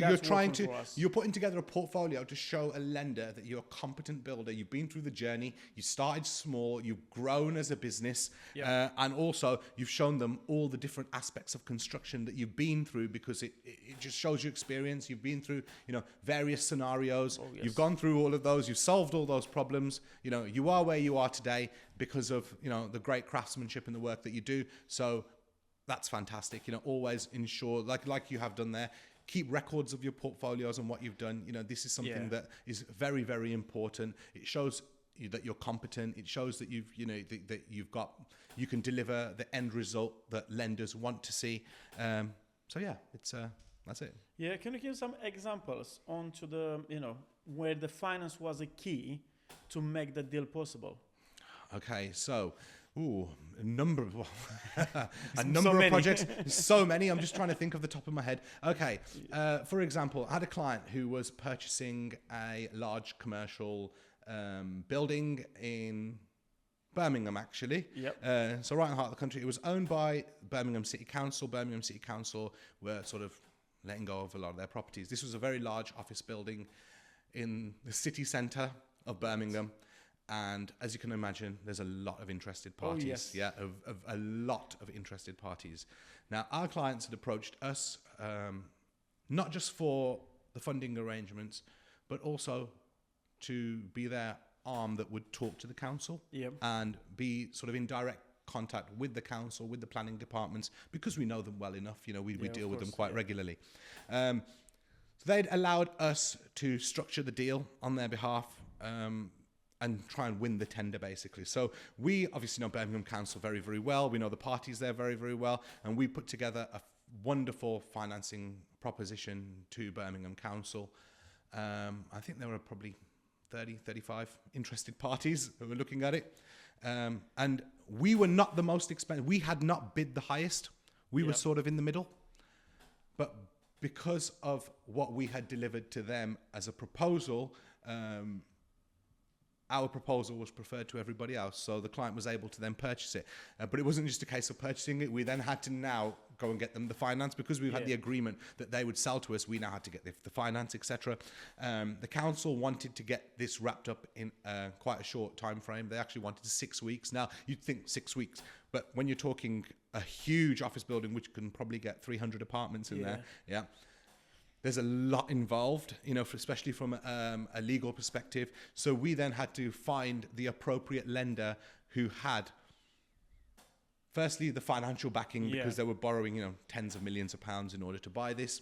you're putting together a portfolio to show a lender that you're a competent builder. You've been through the journey. You started small. You've grown as a business. And also you've shown them all the different aspects of construction that you've been through, because it just shows your experience. You've been through, various scenarios. You've gone through all of those. You've solved all those problems. You are where you are today because of, the great craftsmanship and the work that you do. So that's fantastic. Always ensure, like you have done there, keep records of your portfolios and what you've done. This is something that is very, very important. It shows that you're competent. It shows that you can deliver the end result that lenders want to see. That's it. Yeah, can you give some examples onto the, where the finance was a key to make the deal possible? Okay, so. A number of projects. So many. I'm just trying to think of the top of my head. Okay. For example, I had a client who was purchasing a large commercial building in Birmingham, actually. Yep. So right in the heart of the country. It was owned by Birmingham City Council. Birmingham City Council were sort of letting go of a lot of their properties. This was a very large office building in the city centre of Birmingham. And as you can imagine, there's a lot of interested parties. A lot of interested parties. Now, our clients had approached us, not just for the funding arrangements, but also to be their arm that would talk to the council and be sort of in direct contact with the council, with the planning departments, because we know them well enough. We deal with them quite regularly. So they'd allowed us to structure the deal on their behalf. And try and win the tender, basically. So we obviously know Birmingham Council very, very well. We know the parties there very, very well. And we put together a wonderful financing proposition to Birmingham Council. I think there were probably 30, 35 interested parties who were looking at it. And we were not the most expensive. We had not bid the highest. We were sort of in the middle. But because of what we had delivered to them as a proposal, our proposal was preferred to everybody else, so the client was able to then purchase it. But it wasn't just a case of purchasing it. We then had to now go and get them the finance, because we've had the agreement that they would sell to us. We now had to get the finance, etc. The council wanted to get this wrapped up in quite a short time frame. They actually wanted 6 weeks. Now, you'd think 6 weeks, but when you're talking a huge office building, which can probably get 300 apartments in there, there's a lot involved, especially from a legal perspective. So we then had to find the appropriate lender who had, firstly, the financial backing, because they were borrowing, tens of millions of pounds in order to buy this.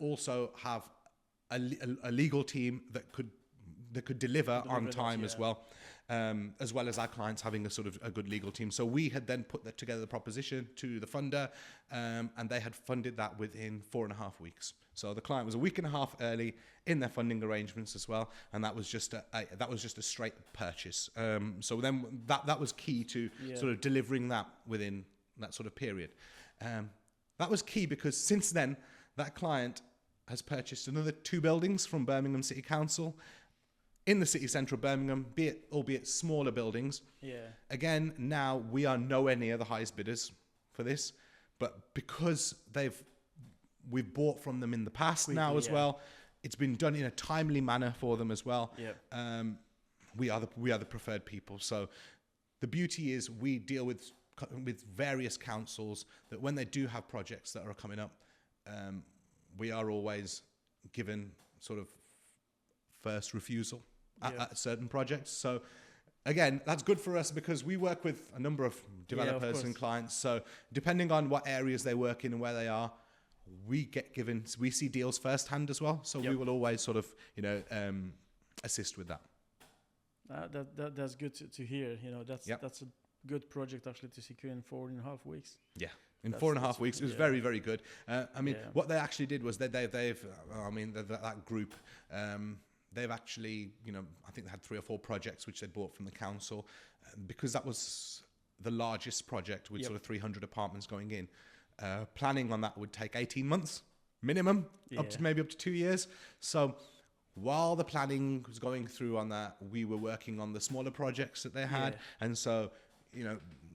Also have a legal team that could deliver on time as well as our clients having a good legal team. So we had then put together the proposition to the funder, and they had funded that within 4.5 weeks. So the client was a week and a half early in their funding arrangements as well, and that was just a straight purchase. So then that was key to sort of delivering that within that sort of period. That was key because since then that client has purchased another 2 buildings from Birmingham City Council in the city centre of Birmingham, albeit smaller buildings. Again, now we are nowhere near the highest bidders for this, but because we've bought from them in the past now as well, it's been done in a timely manner for them as well. We are the preferred people. So the beauty is we deal with with various councils that when they do have projects that are coming up, we are always given sort of first refusal at certain projects. So again, that's good for us because we work with a number of developers and clients. So depending on what areas they work in and where they are, we see deals firsthand as well. So we will always sort of, assist with that. That's good to hear. That's a good project actually to secure in 4.5 weeks. Yeah. In 4.5 weeks, it was very, very good. What they actually did was that group, they've actually, I think they had 3 or 4 projects which they bought from the council because that was the largest project with sort of 300 apartments going in. Planning on that would take 18 months minimum, up to 2 years. So while the planning was going through on that, we were working on the smaller projects that they had. And so,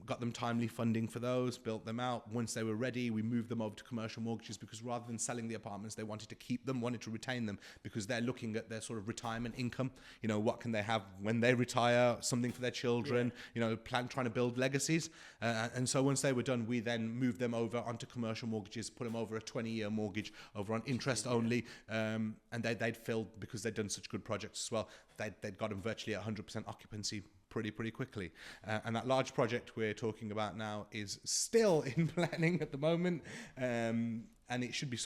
got them timely funding for those, built them out. Once they were ready, we moved them over to commercial mortgages because rather than selling the apartments, they wanted to keep them, wanted to retain them because they're looking at their sort of retirement income. What can they have when they retire, something for their children, trying to build legacies. And so once they were done, we then moved them over onto commercial mortgages, put them over a 20-year mortgage over on interest only. And they'd filled, because they'd done such good projects as well, they'd got them virtually at 100% occupancy pretty quickly. And that large project we're talking about now is still in planning at the moment. And it should be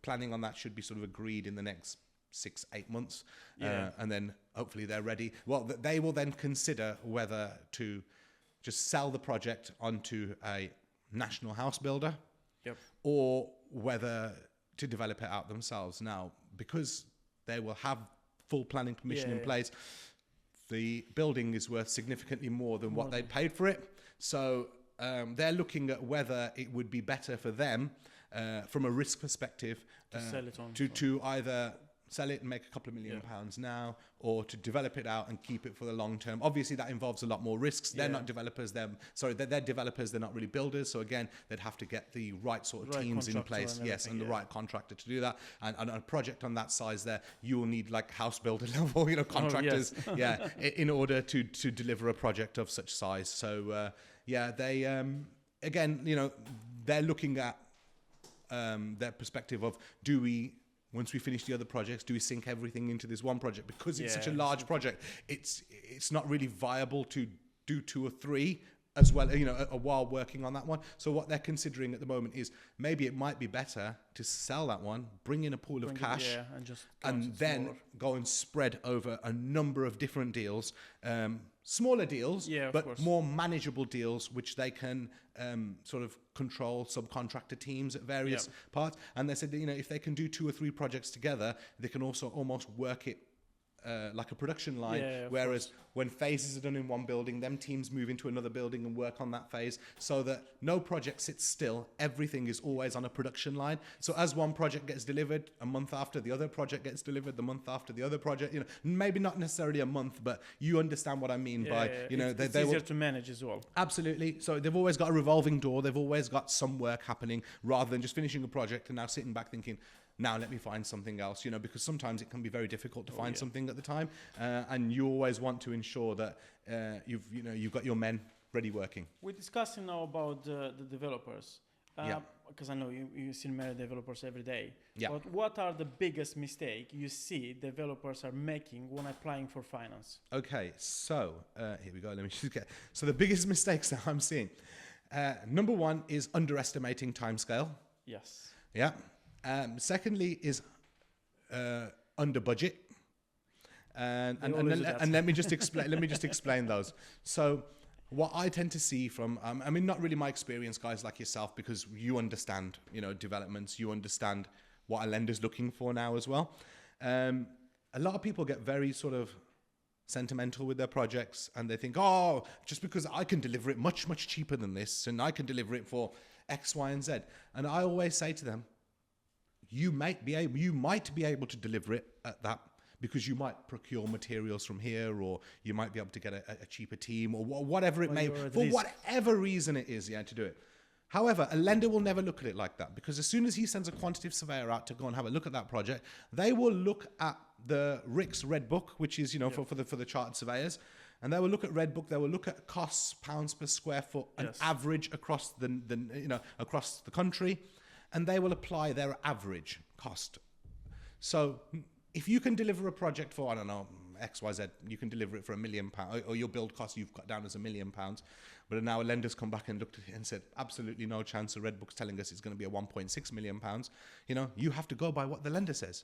planning on that should be agreed in the next 6-8 months. And then hopefully they're ready. Well, they will then consider whether to just sell the project onto a national house builder or whether to develop it out themselves. Now, because they will have full planning permission in place, the building is worth significantly more than what they paid for it. So they're looking at whether it would be better for them from a risk perspective to either sell it and make a couple of £1 million now, or to develop it out and keep it for the long term. Obviously, that involves a lot more risks. They're not developers. They're developers. They're not really builders. So again, they'd have to get the right sort of teams in place. And the right contractor to do that. And on a project on that size there, you will need like house builder level, contractors, in order to deliver a project of such size. So they again, they're looking at their perspective of once we finish the other projects, do we sink everything into this one project? Because it's such a large project, it's not really viable to do 2 or 3 as well, while working on that one. So what they're considering at the moment is maybe it might be better to sell that one, bring in a pool of cash, and then go and spread over a number of different deals, smaller deals, but more manageable deals, which they can sort of control subcontractor teams at various parts. And they said, if they can do 2 or 3 projects together, they can also almost work it like a production line, whereas when phases are done in one building, them teams move into another building and work on that phase, so that no project sits still. Everything is always on a production line. So as one project gets delivered, a month after the other project gets delivered, the month after the other project, maybe not necessarily a month, but you understand what I mean by, it's easier to manage as well. Absolutely. So they've always got a revolving door. They've always got some work happening rather than just finishing a project and now sitting back thinking, now let me find something else, because sometimes it can be very difficult to find something at the time, and you always want to ensure that you've got your men ready working. We're discussing now about the developers, because I know you see many developers every day. But what are the biggest mistake you see developers are making when applying for finance? Okay, so here we go. Let me just get. So the biggest mistakes that I'm seeing, number one is underestimating timescale. Yes. Yeah. Secondly is under budget, and let me just explain those. So what I tend to see from not really my experience, guys like yourself, because you understand developments, you understand what a lender's looking for now as well. A lot of people get very sort of sentimental with their projects, and they think, just because I can deliver it much cheaper than this, and I can deliver it for X, Y, and Z. And I always say to them, you might be able to deliver it at that because you might procure materials from here, or you might be able to get a cheaper team, or whatever it may, for whatever reason it is, to do it. However, a lender will never look at it like that, because as soon as he sends a quantitative surveyor out to go and have a look at that project, they will look at the RICS Red Book, which is for the chartered surveyors, and they will look at Redbook. They will look at costs, pounds per square foot, an average across across the country, and they will apply their average cost. So if you can deliver a project for, I don't know, XYZ, you can deliver it for £1 million, or your build cost you've got down as £1 million, but now a lender's come back and looked at it and said, absolutely no chance. The Redbook's telling us it's going to be a £1.6 million. You have to go by what the lender says.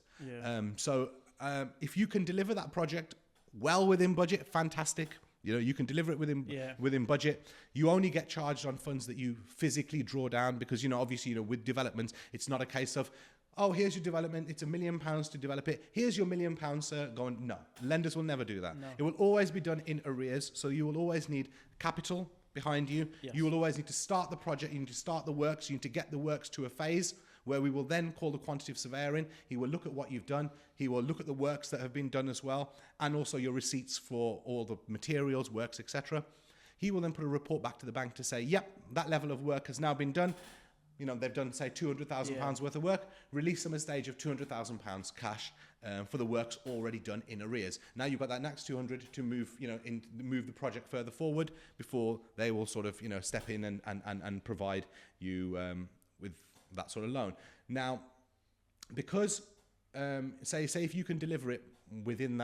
If you can deliver that project well within budget, fantastic. You can deliver it within budget. You only get charged on funds that you physically draw down, because obviously with developments, it's not a case of, oh, here's your development, it's £1 million to develop it, here's your £1 million, sir. No, lenders will never do that. No. It will always be done in arrears. So you will always need capital behind you. Yes. You will always need to start the project, you need to start the works, you need to get the works to a phase where we will then call the quantitative surveyor in. He will look at what you've done, he will look at the works that have been done as well, and also your receipts for all the materials, works, etc. He will then put a report back to the bank to say, yep, that level of work has now been done. They've done, say, £200,000 worth of work, release them a stage of £200,000 cash for the works already done in arrears. Now you've got that next 200 to move, move the project further forward before they will sort of, step in and provide you with that sort of loan. Now, because, say if you can deliver it within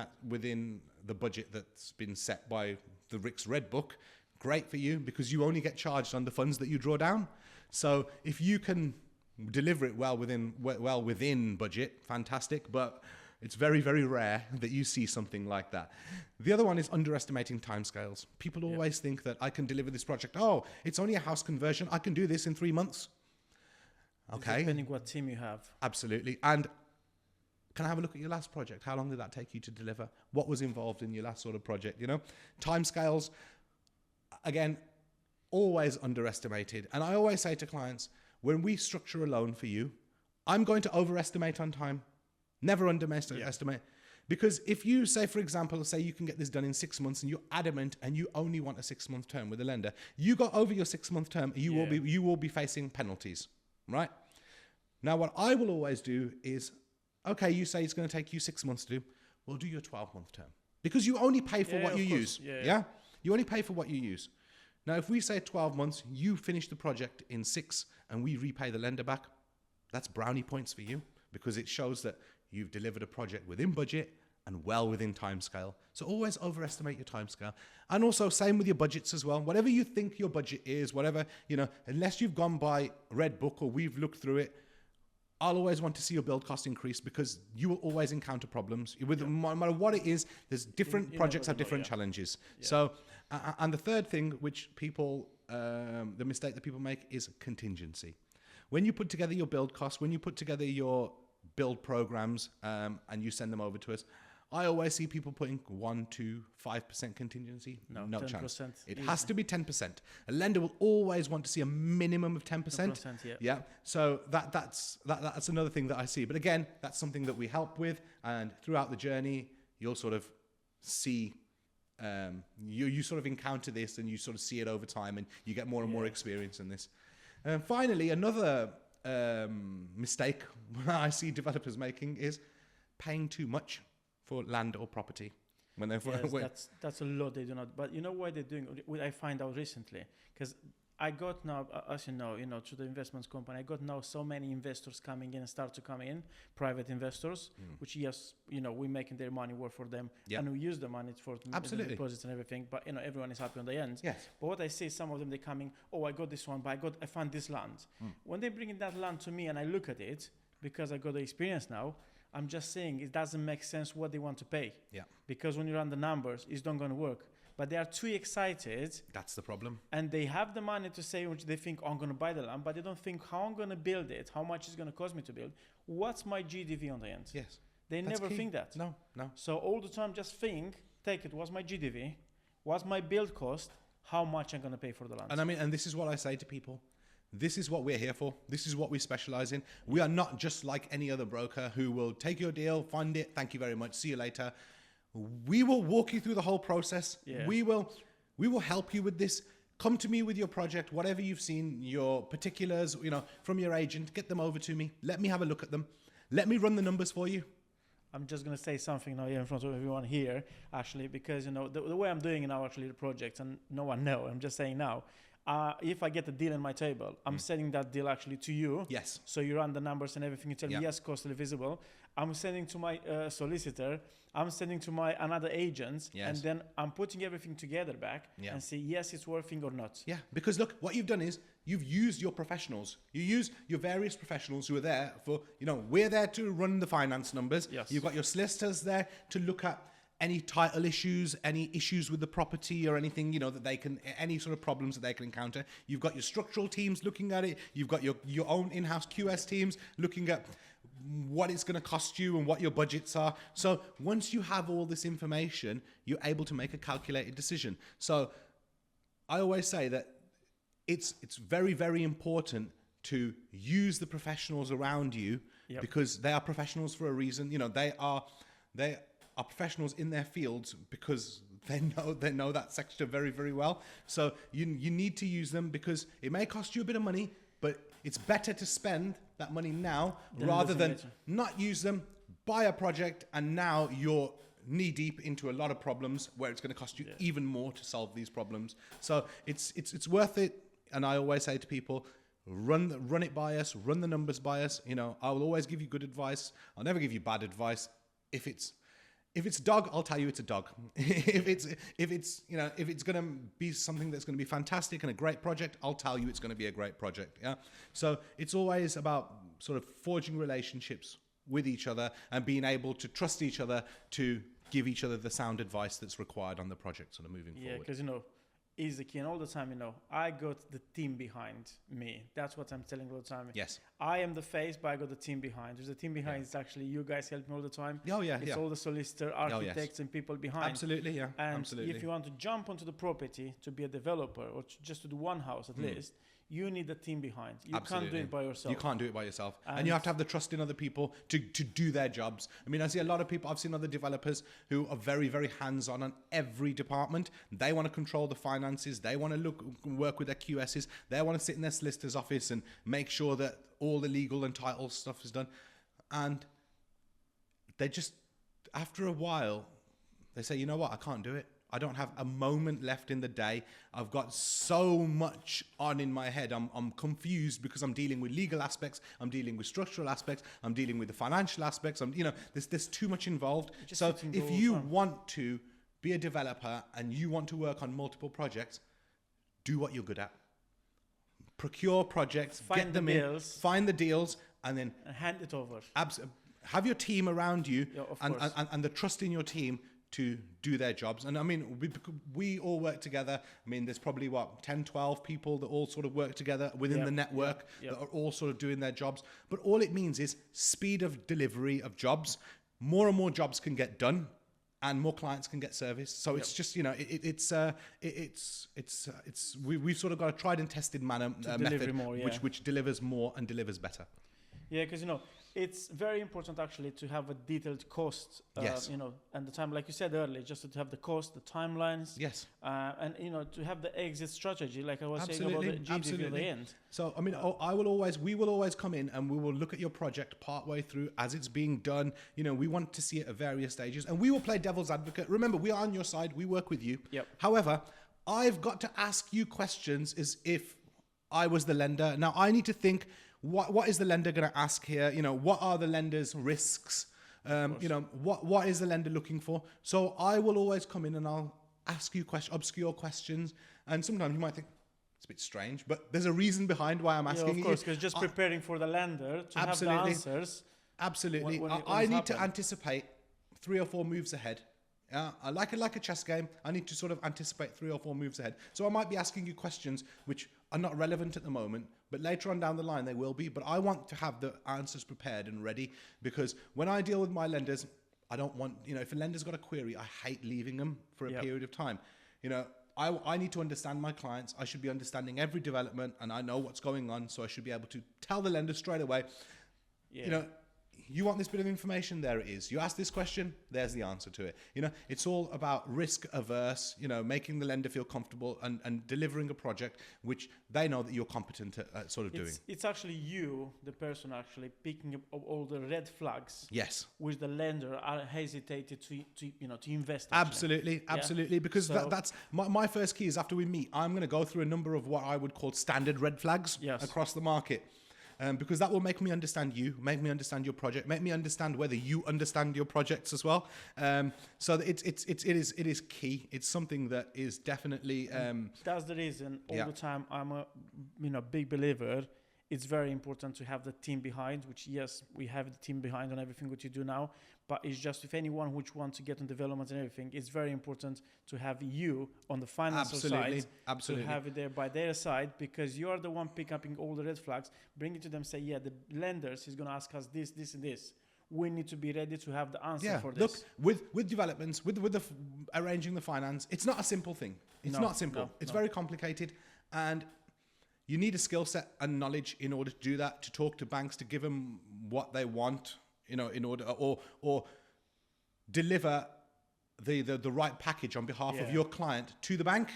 the budget that's been set by the RICS Redbook, great for you, because you only get charged on the funds that you draw down. So if you can deliver it well within budget, fantastic, but it's very, very rare that you see something like that. The other one is underestimating timescales. People always think that I can deliver this project. Oh, it's only a house conversion. I can do this in 3 months. Okay. Depending what team you have. Absolutely. And can I have a look at your last project? How long did that take you to deliver? What was involved in your last sort of project? Timescales, again, always underestimated. And I always say to clients, when we structure a loan for you, I'm going to overestimate on time, never underestimate. Because if you say, for example, you can get this done in 6 months and you're adamant and you only want a 6-month term with a lender, you got over your 6-month term, you will be facing penalties, right? Now, what I will always do is, okay, you say it's going to take you 6 months to do, well, do your 12-month term. Because you only pay for what you use. Yeah? You only pay for what you use. Now, if we say 12 months, you finish the project in 6 and we repay the lender back, that's brownie points for you, because it shows that you've delivered a project within budget and well within timescale. So always overestimate your timescale. And also same with your budgets as well. Whatever you think your budget is, whatever, unless you've gone by Redbook or we've looked through it, I'll always want to see your build cost increase, because you will always encounter problems. No matter what it is, there's different projects have different challenges. Yeah. So, and the third thing, which people, the mistake that people make is contingency. When you put together your build costs, when you put together your build programs and you send them over to us, I always see people putting 1 to 5% contingency. No chance. It has to be 10%. A lender will always want to see a minimum of 10%. 10%, yeah. So that's another thing that I see. But again, that's something that we help with, and throughout the journey, you'll sort of see. You sort of encounter this, and you sort of see it over time, and you get more and more experience in this. And finally, another mistake I see developers making is paying too much for land or property. When they're that's a lot they do not. But you know why they're doing? What I find out recently, because I got now, as you know, through the investments company, I got now so many investors coming in and start to come in, private investors, which we're making their money work for them, and we use the money for the deposits and everything. But everyone is happy on the end. Yes. But what I see, some of them they're coming, oh, I got this one, but I found this land. When they bring in that land to me and I look at it, because I got the experience now, I'm just saying it doesn't make sense what they want to pay. Yeah. Because when you run the numbers, it's not going to work. But they are too excited. That's the problem. And they have the money to say, which they think, I'm going to buy the land, but they don't think how I'm going to build it, how much it's going to cost me to build. What's my GDV on the end? Yes. They never think that. No. So all the time, just take it, what's my GDV? What's my build cost? How much I'm going to pay for the land? And this is what I say to people. This is what we're here for. This is what we specialize in. We are not just like any other broker who will take your deal, fund it, thank you very much, see you later. We will walk you through the whole process. Yeah. We will help you with this. Come to me with your project, whatever you've seen, your particulars, from your agent, get them over to me. Let me have a look at them. Let me run the numbers for you. I'm just going to say something now here in front of everyone here, actually, because, the way I'm doing now, actually, the project, and no one know, I'm just saying now, if I get a deal on my table, I'm sending that deal actually to you. Yes. So you run the numbers and everything. You tell me, yes, costly visible. I'm sending to my solicitor. I'm sending to my another agent. Yes. And then I'm putting everything together back and say, yes, it's working or not. Yeah, because look, what you've done is you've used your professionals. You use your various professionals who are there for, we're there to run the finance numbers. Yes. You've got your solicitors there to look at any title issues, any issues with the property or anything, that they can, any sort of problems that they can encounter. You've got your structural teams looking at it. You've got your own in-house QS teams looking at what it's going to cost you and what your budgets are. So once you have all this information, you're able to make a calculated decision. So I always say that it's very, very important to use the professionals around you because they are professionals for a reason. They are professionals in their fields because they know that sector very, very well. So you need to use them because it may cost you a bit of money, but it's better to spend that money now rather than not use them, buy a project, and now you're knee deep into a lot of problems where it's going to cost you even more to solve these problems. So it's worth it. And I always say to people, run it by us, run the numbers by us. I will always give you good advice. I'll never give you bad advice. If it's dog, I'll tell you it's a dog. if it's going to be something that's going to be fantastic and a great project, I'll tell you it's going to be a great project. Yeah. So it's always about sort of forging relationships with each other and being able to trust each other to give each other the sound advice that's required on the project sort of moving forward. Yeah, because is the key, and all the time, I got the team behind me. That's what I'm telling all the time. Yes. I am the face, but I got the team behind. There's a team behind. It's actually you guys help me all the time. Oh yeah, it's all the solicitor, architects, and people behind. Absolutely, yeah. And absolutely. if you want to jump onto the property to be a developer or just to do one house at least, you need a team behind. You can't do it by yourself. You can't do it by yourself. And you have to have the trust in other people to do their jobs. I mean, I see a lot of people, I've seen other developers who are very, very hands-on on every department. They want to control the finances. They want to work with their QSs. They want to sit in their solicitor's office and make sure that all the legal and title stuff is done. And they just, after a while, they say, you know what, I can't do it. I don't have a moment left in the day. I've got so much on in my head. I'm confused because I'm dealing with legal aspects. I'm dealing with structural aspects. I'm dealing with the financial aspects. There's too much involved. So if you want to be a developer and you want to work on multiple projects, do what you're good at. Procure projects, get them in, find the deals, and then hand it over. Have your team around you and the trust in your team to do their jobs. And I mean, we all work together. I mean, there's probably 10, 12 people that all sort of work together within the network that are all sort of doing their jobs. But all it means is speed of delivery of jobs. More and more jobs can get done and more clients can get service. So it's just, we've sort of got a tried and tested method which delivers more and delivers better. Yeah, because, it's very important actually to have a detailed cost, and the time, like you said earlier, just to have the cost, the timelines, and to have the exit strategy, like I was saying about the GDP at the end. So I mean, we will always come in and we will look at your project partway through as it's being done. We want to see it at various stages, and we will play devil's advocate. Remember, we are on your side. We work with you. Yep. However, I've got to ask you questions as if I was the lender. Now I need to think. What is the lender going to ask here? What are the lender's risks? What is the lender looking for? So I will always come in and I'll ask you obscure questions. And sometimes you might think it's a bit strange, but there's a reason behind why I'm asking. Yeah, of course, because just preparing for the lender to have the answers. Absolutely. I need to anticipate 3 or 4 moves ahead. I like a chess game. I need to sort of anticipate 3 or 4 moves ahead. So I might be asking you questions which are not relevant at the moment, but later on down the line they will be. But I want to have the answers prepared and ready, because when I deal with my lenders, I don't want, if a lender's got a query, I hate leaving them for a period of time. I need to understand my clients. I should be understanding every development, and I know what's going on, so I should be able to tell the lender straight away, you want this bit of information, there it is. You ask this question, there's the answer to it. You know, it's all about risk averse, you know, making the lender feel comfortable and delivering a project which they know that you're competent at sort of doing. It's actually you, the person actually picking up all the red flags. Yes. Which the lender are hesitated to invest. Absolutely. Because that's my first key is after we meet, I'm going to go through a number of what I would call standard red flags across the market. Because that will make me understand you, make me understand your project, make me understand whether you understand your projects as well. So it is key. It's something that is definitely. That's the reason all the time I'm a big believer. It's very important to have the team behind. Which yes, we have the team behind on everything what you do now. But it's just if anyone which wants to get on development and everything, it's very important to have you on the financial side. Absolutely. To have it there by their side, because you are the one picking up all the red flags, bring it to them, say, the lenders is going to ask us this, this, and this. We need to be ready to have the answer for this. Look, with developments, with the arranging the finance, it's not a simple thing. It's not simple. It's very complicated, and you need a skill set and knowledge in order to do that. To talk to banks, to give them what they want. You know, in order or deliver the right package on behalf of your client to the bank.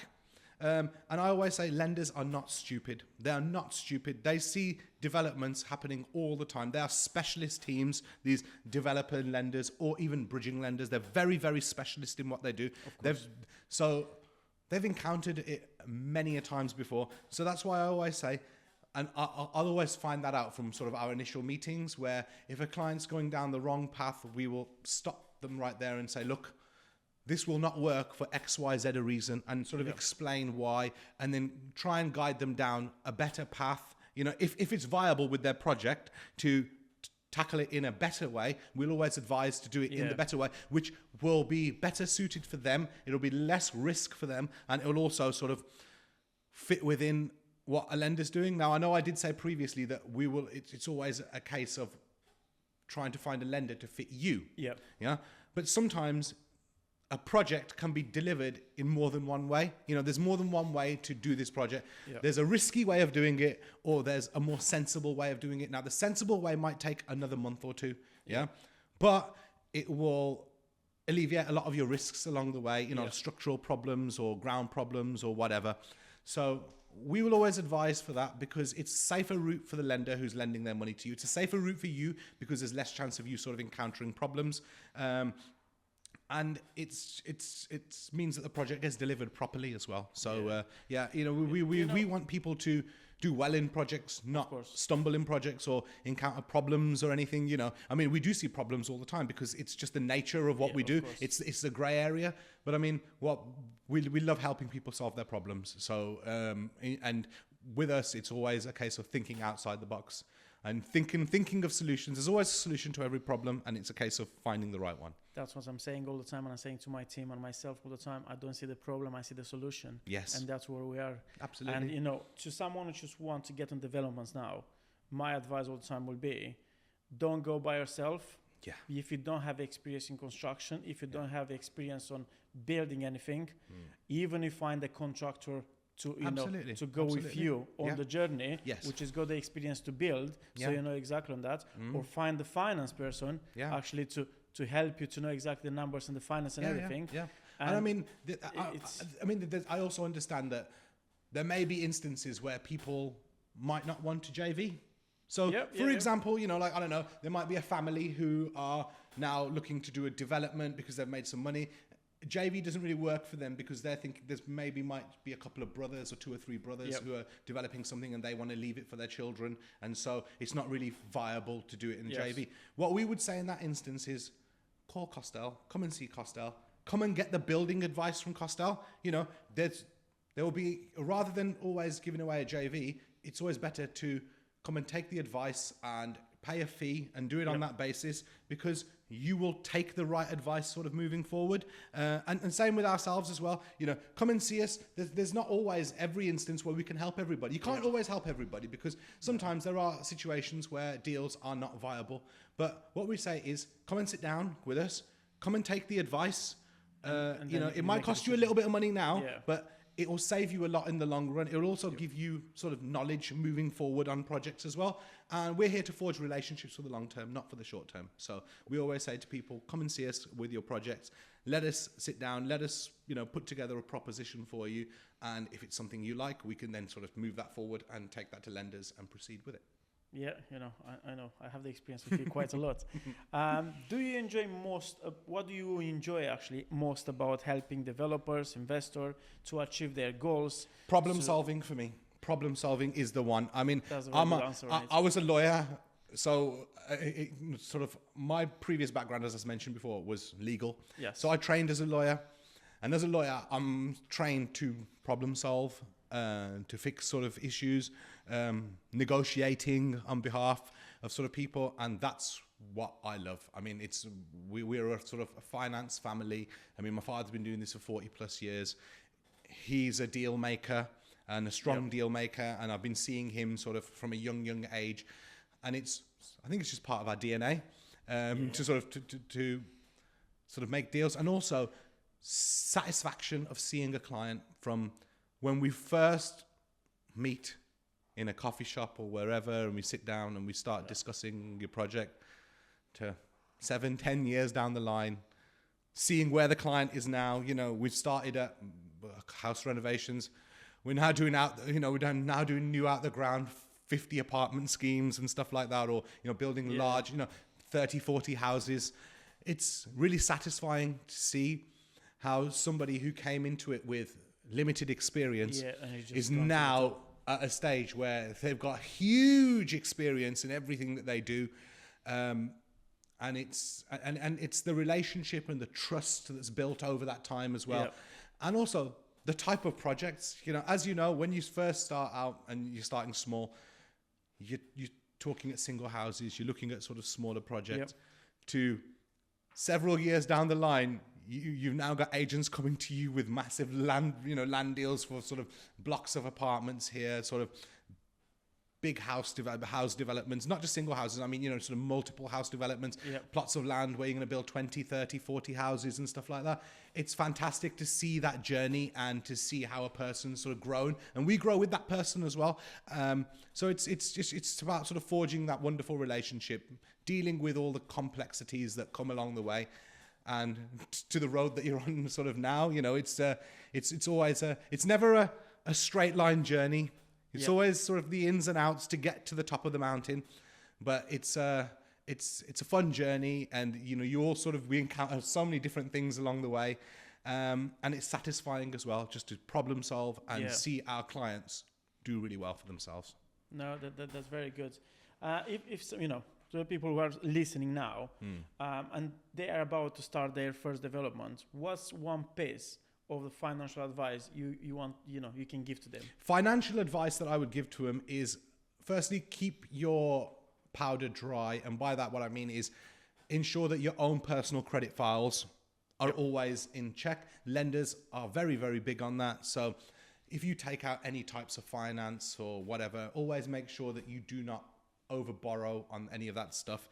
And I always say lenders are not stupid. They are not stupid. They see developments happening all the time. They are specialist teams, these developer lenders or even bridging lenders. They're very, very specialist in what they do. They've encountered it many a times before. So that's why I always say, and I'll always find that out from sort of our initial meetings, where if a client's going down the wrong path, we will stop them right there and say, look, this will not work for X, Y, Z a reason, and sort of explain why, and then try and guide them down a better path. You know, if it's viable with their project to tackle it in a better way, we'll always advise to do it in the better way, which will be better suited for them. It'll be less risk for them, and it will also sort of fit within what a lender's doing. Now, I know I did say previously that it's always a case of trying to find a lender to fit you. Yeah. But sometimes a project can be delivered in more than one way. You know, there's more than one way to do this project. There's a risky way of doing it, or there's a more sensible way of doing it. Now, the sensible way might take another month or two. But it will alleviate a lot of your risks along the way, you know, structural problems or ground problems or whatever. So we will always advise for that, because it's a safer route for the lender who's lending their money to you. It's a safer route for you because there's less chance of you sort of encountering problems. And it means that the project gets delivered properly as well. So, we want people to do well in projects, not stumble in projects or encounter problems or anything, you know. I mean, we do see problems all the time because it's just the nature of what we do. It's a grey area. But I mean, we love helping people solve their problems. So, and with us, it's always a case of thinking outside the box and thinking of solutions. There's always a solution to every problem, and it's a case of finding the right one. That's what I'm saying all the time, and I'm saying to my team and myself all the time, I don't see the problem, I see the solution. Yes. And that's where we are. Absolutely. And, you know, to someone who just wants to get on developments now, my advice all the time will be, don't go by yourself. Yeah. If you don't have experience in construction, if you don't have experience on building anything, even if you find a contractor to go with you on the journey, which is got the experience to build, so you know exactly on that, or find the finance person actually to help you to know exactly the numbers and the finance and everything. And I mean, I also understand that there may be instances where people might not want to JV. So, for example, you know, like, I don't know, there might be a family who are now looking to do a development because they've made some money. JV doesn't really work for them because they're thinking might be a couple of brothers or 2 or 3 brothers who are developing something and they want to leave it for their children. And so it's not really viable to do it in JV. What we would say in that instance is call Costel, come and see Costel, come and get the building advice from Costel. You know, there will be, rather than always giving away a JV, it's always better to come and take the advice and pay a fee and do it on that basis, because you will take the right advice sort of moving forward. And same with ourselves as well. You know, come and see us. There's not always every instance where we can help everybody. You can't always help everybody because sometimes there are situations where deals are not viable. But what we say is come and sit down with us. Come and take the advice. You know, it might cost you a little bit of money now, but it will save you a lot in the long run. It will also give you sort of knowledge moving forward on projects as well. And we're here to forge relationships for the long term, not for the short term. So we always say to people, come and see us with your projects. Let us sit down. Let us, put together a proposition for you. And if it's something you like, we can then sort of move that forward and take that to lenders and proceed with it. Yeah, I know. I have the experience with you quite a lot. Do you enjoy what do you enjoy actually most about helping developers, investors to achieve their goals? Problem solving for me. Problem solving is the one. I mean, that's a very good answer, right? I was a lawyer, so sort of my previous background, as I mentioned before, was legal. Yes. So I trained as a lawyer. And as a lawyer, I'm trained to problem solve, to fix sort of issues, negotiating on behalf of sort of people. And that's what I love. I mean, we're a sort of a finance family. I mean, my father's been doing this for 40 plus years. He's a deal maker and a strong deal maker. And I've been seeing him sort of from a young age. And I think it's just part of our DNA to sort of to sort of make deals. And also satisfaction of seeing a client from when we first meet in a coffee shop or wherever, and we sit down and we start discussing your project, to 7-10 years down the line, seeing where the client is now. We've started at house renovations. We're now doing we're doing new out the ground 50 apartment schemes and stuff like that, or building large 30, 40 houses. It's really satisfying to see how somebody who came into it with limited experience is now at a stage where they've got huge experience in everything that they do. And it's the relationship and the trust that's built over that time as well. And also the type of projects, as when you first start out and you're starting small, you're talking at single houses, you're looking at sort of smaller projects, to several years down the line, you've now got agents coming to you with massive land deals for sort of blocks of apartments here, sort of big house developments, not just single houses. I mean, sort of multiple house developments, plots of land where you're going to build 20, 30, 40 houses and stuff like that. It's fantastic to see that journey and to see how a person's sort of grown, and we grow with that person as well. So it's about sort of forging that wonderful relationship, dealing with all the complexities that come along the way. And to the road that you're on sort of now, it's always it's never a straight line journey. It's always sort of the ins and outs to get to the top of the mountain, but it's a fun journey, and we encounter so many different things along the way, and it's satisfying as well just to problem solve and see our clients do really well for themselves. No, that's very good. If to the people who are listening now, and they are about to start their first development, what's one piece of the financial advice you can give to them? Financial advice that I would give to them is, firstly, keep your powder dry. And by that, what I mean is ensure that your own personal credit files are always in check. Lenders are very, very big on that. So if you take out any types of finance or whatever, always make sure that you do not over borrow on any of that stuff,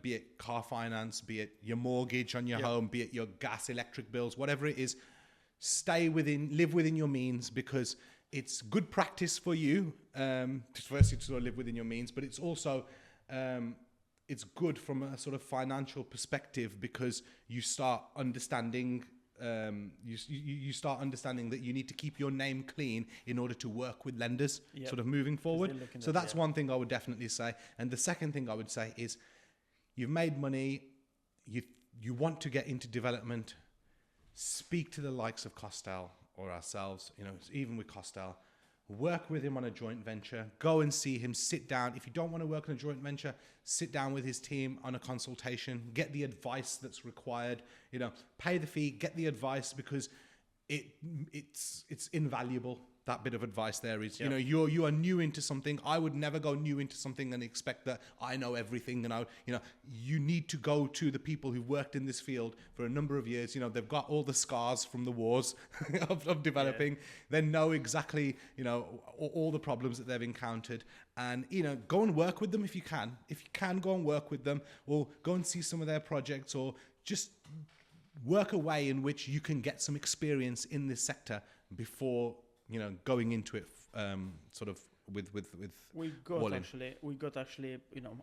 be it car finance, be it your mortgage on your home, be it your gas, electric bills, whatever it is. Live within your means, because it's good practice for you, firstly to sort of live within your means, but it's also it's good from a sort of financial perspective, because you start understanding you start understanding that you need to keep your name clean in order to work with lenders sort of moving forward. So that's one thing I would definitely say. And the second thing I would say is, you've made money, you want to get into development, speak to the likes of Costel or ourselves, even with Costel. Work with him on a joint venture. Go and see him. Sit down. If you don't want to work on a joint venture, sit down with his team on a consultation. Get the advice that's required. Pay the fee. Get the advice, because it's invaluable. That bit of advice there is, you are new into something. I would never go new into something and expect that I know everything. And you need to go to the people who've worked in this field for a number of years. They've got all the scars from the wars of developing. They know exactly, all the problems that they've encountered. And, go and work with them if you can. If you can, go and work with them, or go and see some of their projects, or just work a way in which you can get some experience in this sector before, going into it sort of with we got actually,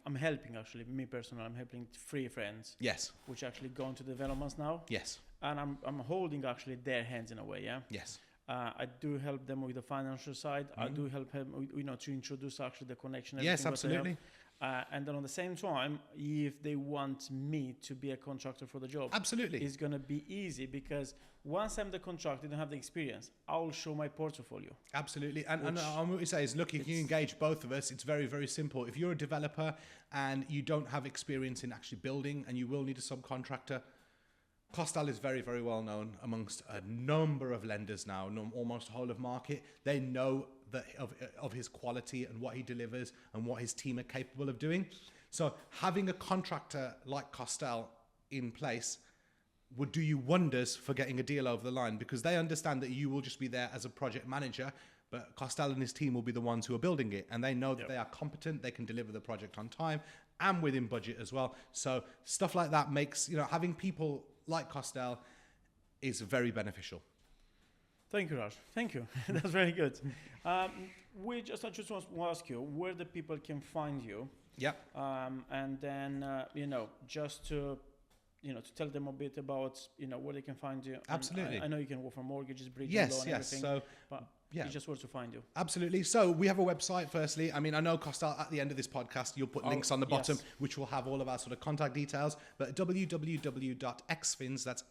I'm helping actually, me personally, I'm helping 3 friends. Yes. Which actually go into developments now. Yes. And I'm holding actually their hands in a way, yeah? Yes. I do help them with the financial side. I do help them, to introduce actually the connection. Yes, absolutely. And then on the same time, if they want me to be a contractor for the job, absolutely, it's going to be easy, because once I'm the contractor, I don't have the experience, I'll show my portfolio. Absolutely. And what we say is, look, if you engage both of us, it's very, very simple. If you're a developer and you don't have experience in actually building, and you will need a subcontractor, Costal is very, very well known amongst a number of lenders now, almost whole of market. They know of his quality and what he delivers and what his team are capable of doing. So having a contractor like Costal in place would do you wonders for getting a deal over the line, because they understand that you will just be there as a project manager, but Costal and his team will be the ones who are building it, and they know that they are competent, they can deliver the project on time and within budget as well. So stuff like that makes, having people like Costal is very beneficial. Thank you, Raj. Thank you. That's very good. I just want to ask you where the people can find you. Yeah. And then, just to tell them a bit about, where they can find you. Absolutely. I know you can offer mortgages, bridging, loan, everything. Yes. So, it's just where to find you. Absolutely. So we have a website, firstly. I mean, I know, Costal, at the end of this podcast, you'll put links on the bottom, which will have all of our sort of contact details. But www.exfins, that's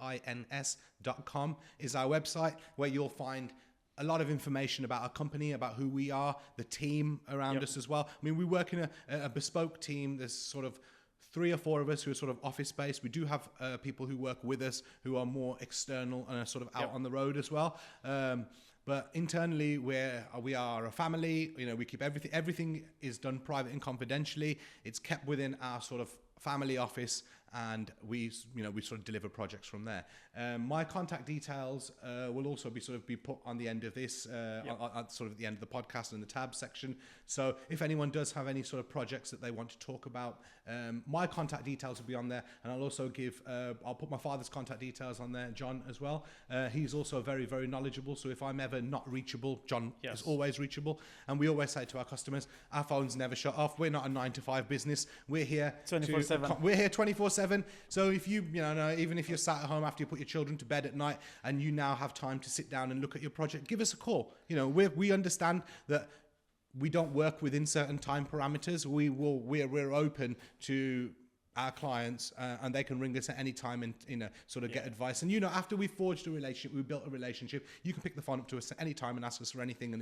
EXFINS.com, is our website, where you'll find a lot of information about our company, about who we are, the team around us as well. I mean, we work in a bespoke team. There's sort of 3 or 4 of us who are sort of office-based. We do have people who work with us who are more external and are sort of out on the road as well. But internally, we are a family. We keep everything is done private and confidentially. It's kept within our sort of family office, and we sort of deliver projects from there. My contact details will also be put on the end of this, sort of the end of the podcast in the tab section. So if anyone does have any sort of projects that they want to talk about, my contact details will be on there, and I'll also I'll put my father's contact details on there, John, as well. He's also very, very knowledgeable. So if I'm ever not reachable, John is always reachable. And we always say to our customers, our phones never shut off. We're not a 9-to-5 business. We're here 24/7. We're here 24/7. So if even if you're sat at home after you put your children to bed at night and you now have time to sit down and look at your project, give us a call. We understand that we don't work within certain time parameters. We're open to our clients, and they can ring us at any time and get advice. And after we forged a relationship, we built a relationship, you can pick the phone up to us at any time and ask us for anything, and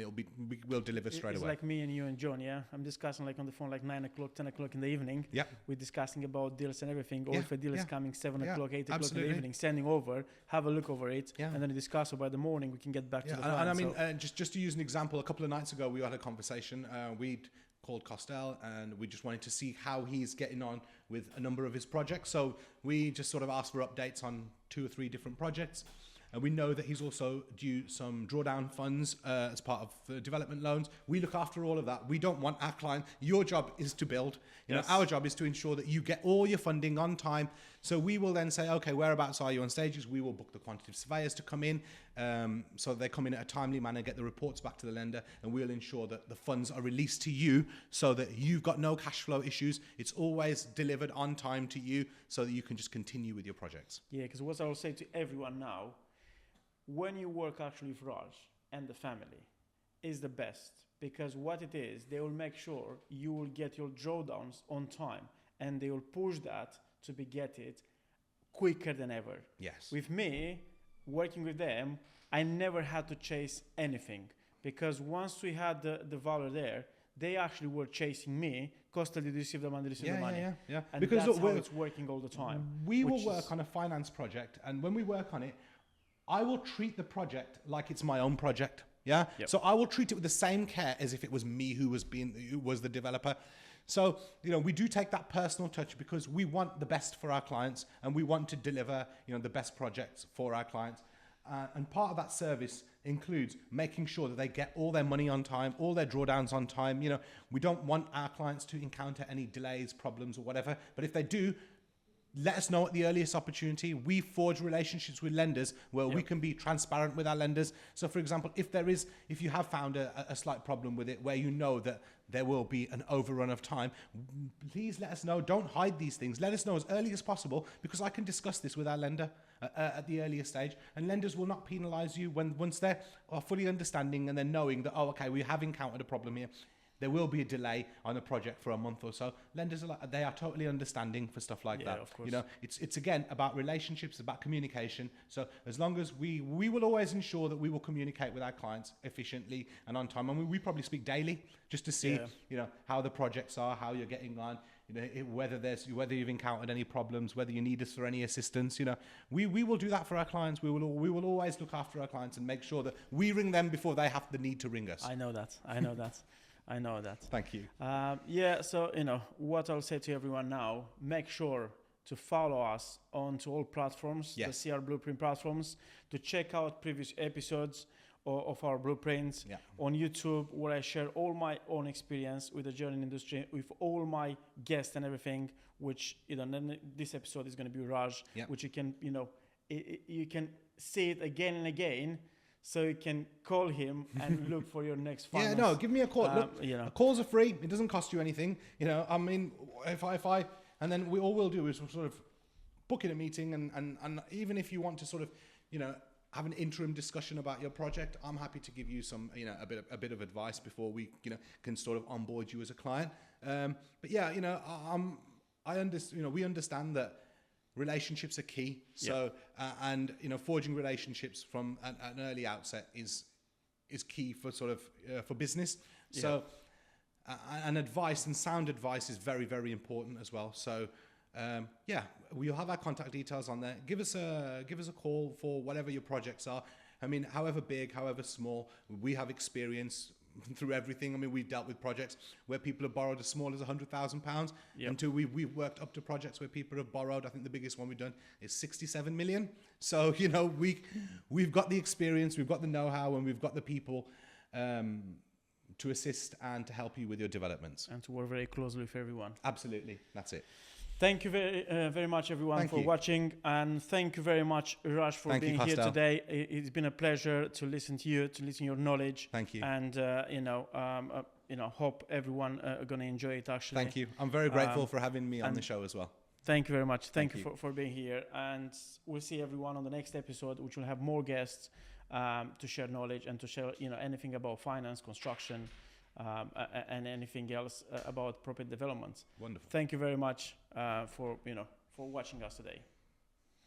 we'll deliver straight away. It's like me and you and John, yeah? I'm discussing like on the phone like 9 o'clock, 10 o'clock in the evening. Yeah. We're discussing about deals and everything. Or if a deal is coming 7 o'clock, 8 o'clock in the evening, sending over, have a look over it, and then discuss it by the morning. We can get back to the client. And I mean, just to use an example, a couple of nights ago, we had a conversation. We'd called Costal, and we just wanted to see how he's getting on with a number of his projects. So we just sort of asked for updates on 2 or 3 different projects. And we know that he's also due some drawdown funds as part of the development loans. We look after all of that. We don't want our client. Your job is to build. Our job is to ensure that you get all your funding on time. So we will then say, okay, whereabouts are you on stages? We will book the quantitative surveyors to come in, so they come in at a timely manner, get the reports back to the lender, and we'll ensure that the funds are released to you so that you've got no cash flow issues. It's always delivered on time to you so that you can just continue with your projects. Yeah, because what I will say to everyone now, when you work actually with Raj and the family, is the best, because what it is, they will make sure you will get your drawdowns on time, and they will push that to get it quicker than ever. Yes. With me, working with them, I never had to chase anything, because once we had the value there, they actually were chasing me. Costal, did you receive the money? Yeah. And because that's how it's working all the time. We will work on a finance project, and when we work on it, I will treat the project like it's my own project. Yeah. Yep. So I will treat it with the same care as if it was me who was the developer. So, we do take that personal touch because we want the best for our clients, and we want to deliver, the best projects for our clients. And part of that service includes making sure that they get all their money on time, all their drawdowns on time. We don't want our clients to encounter any delays, problems, or whatever. But if they do, let us know at the earliest opportunity. We forge relationships with lenders where we can be transparent with our lenders. So, for example, if you have found a slight problem with it where you know that there will be an overrun of time, please let us know. Don't hide these things. Let us know as early as possible, because I can discuss this with our lender at the earliest stage, and lenders will not penalize you once they're fully understanding and then knowing that, oh, okay, we have encountered a problem here. There will be a delay on a project for a month or so. Lenders they are totally understanding for stuff like that. Of course. You know, it's again about relationships, about communication. So as long as we will always ensure that we will communicate with our clients efficiently and on time. I mean, we probably speak daily just to see, you know, how the projects are, how you're getting on, you know, whether you've encountered any problems, whether you need us for any assistance. You know, we will do that for our clients. We will always look after our clients and make sure that we ring them before they have the need to ring us. I know that. I know that. Thank you. So, you know, what I'll say to everyone now, make sure to follow us onto all platforms, the CR Blueprint platforms, to check out previous episodes of our blueprints on YouTube, where I share all my own experience with the journeyman industry, with all my guests and everything, which, you know, then this episode is going to be Raj, which you can, you know, you can see it again and again. So you can call him and look for your next finance. Yeah, no, give me a call. Look, you know, calls are free. It doesn't cost you anything. You know, I mean, if I, and then all we'll do is we'll sort of book in a meeting, and even if you want to sort of, you know, have an interim discussion about your project, I'm happy to give you some, you know, a bit of advice before we, you know, can sort of onboard you as a client. But yeah, you know, we understand that relationships are key. So, and you know, forging relationships from an early outset is key for sort of for business. So, and advice and sound advice is very, very important as well. So, we'll have our contact details on there. Give us a call for whatever your projects are. I mean, however big, however small, we have experience through everything. I mean, we've dealt with projects where people have borrowed as small as £100,000 until we've worked up to projects where people have borrowed. I think the biggest one we've done is 67 million. So, you know, we've got the experience, we've got the know-how, and we've got the people to assist and to help you with your developments. And to work very closely with everyone. Absolutely. That's it. Thank you very much, everyone, for watching. And thank you very much, Raj, for being here today. It's been a pleasure to listen to you, to listen to your knowledge. Thank you. And, hope everyone are going to enjoy it, actually. Thank you. I'm very grateful for having me on the show as well. Thank you very much. Thank you for being here. And we'll see everyone on the next episode, which will have more guests to share knowledge and to share, you know, anything about finance, construction, and anything else about property development. Wonderful. Thank you very much for watching us today.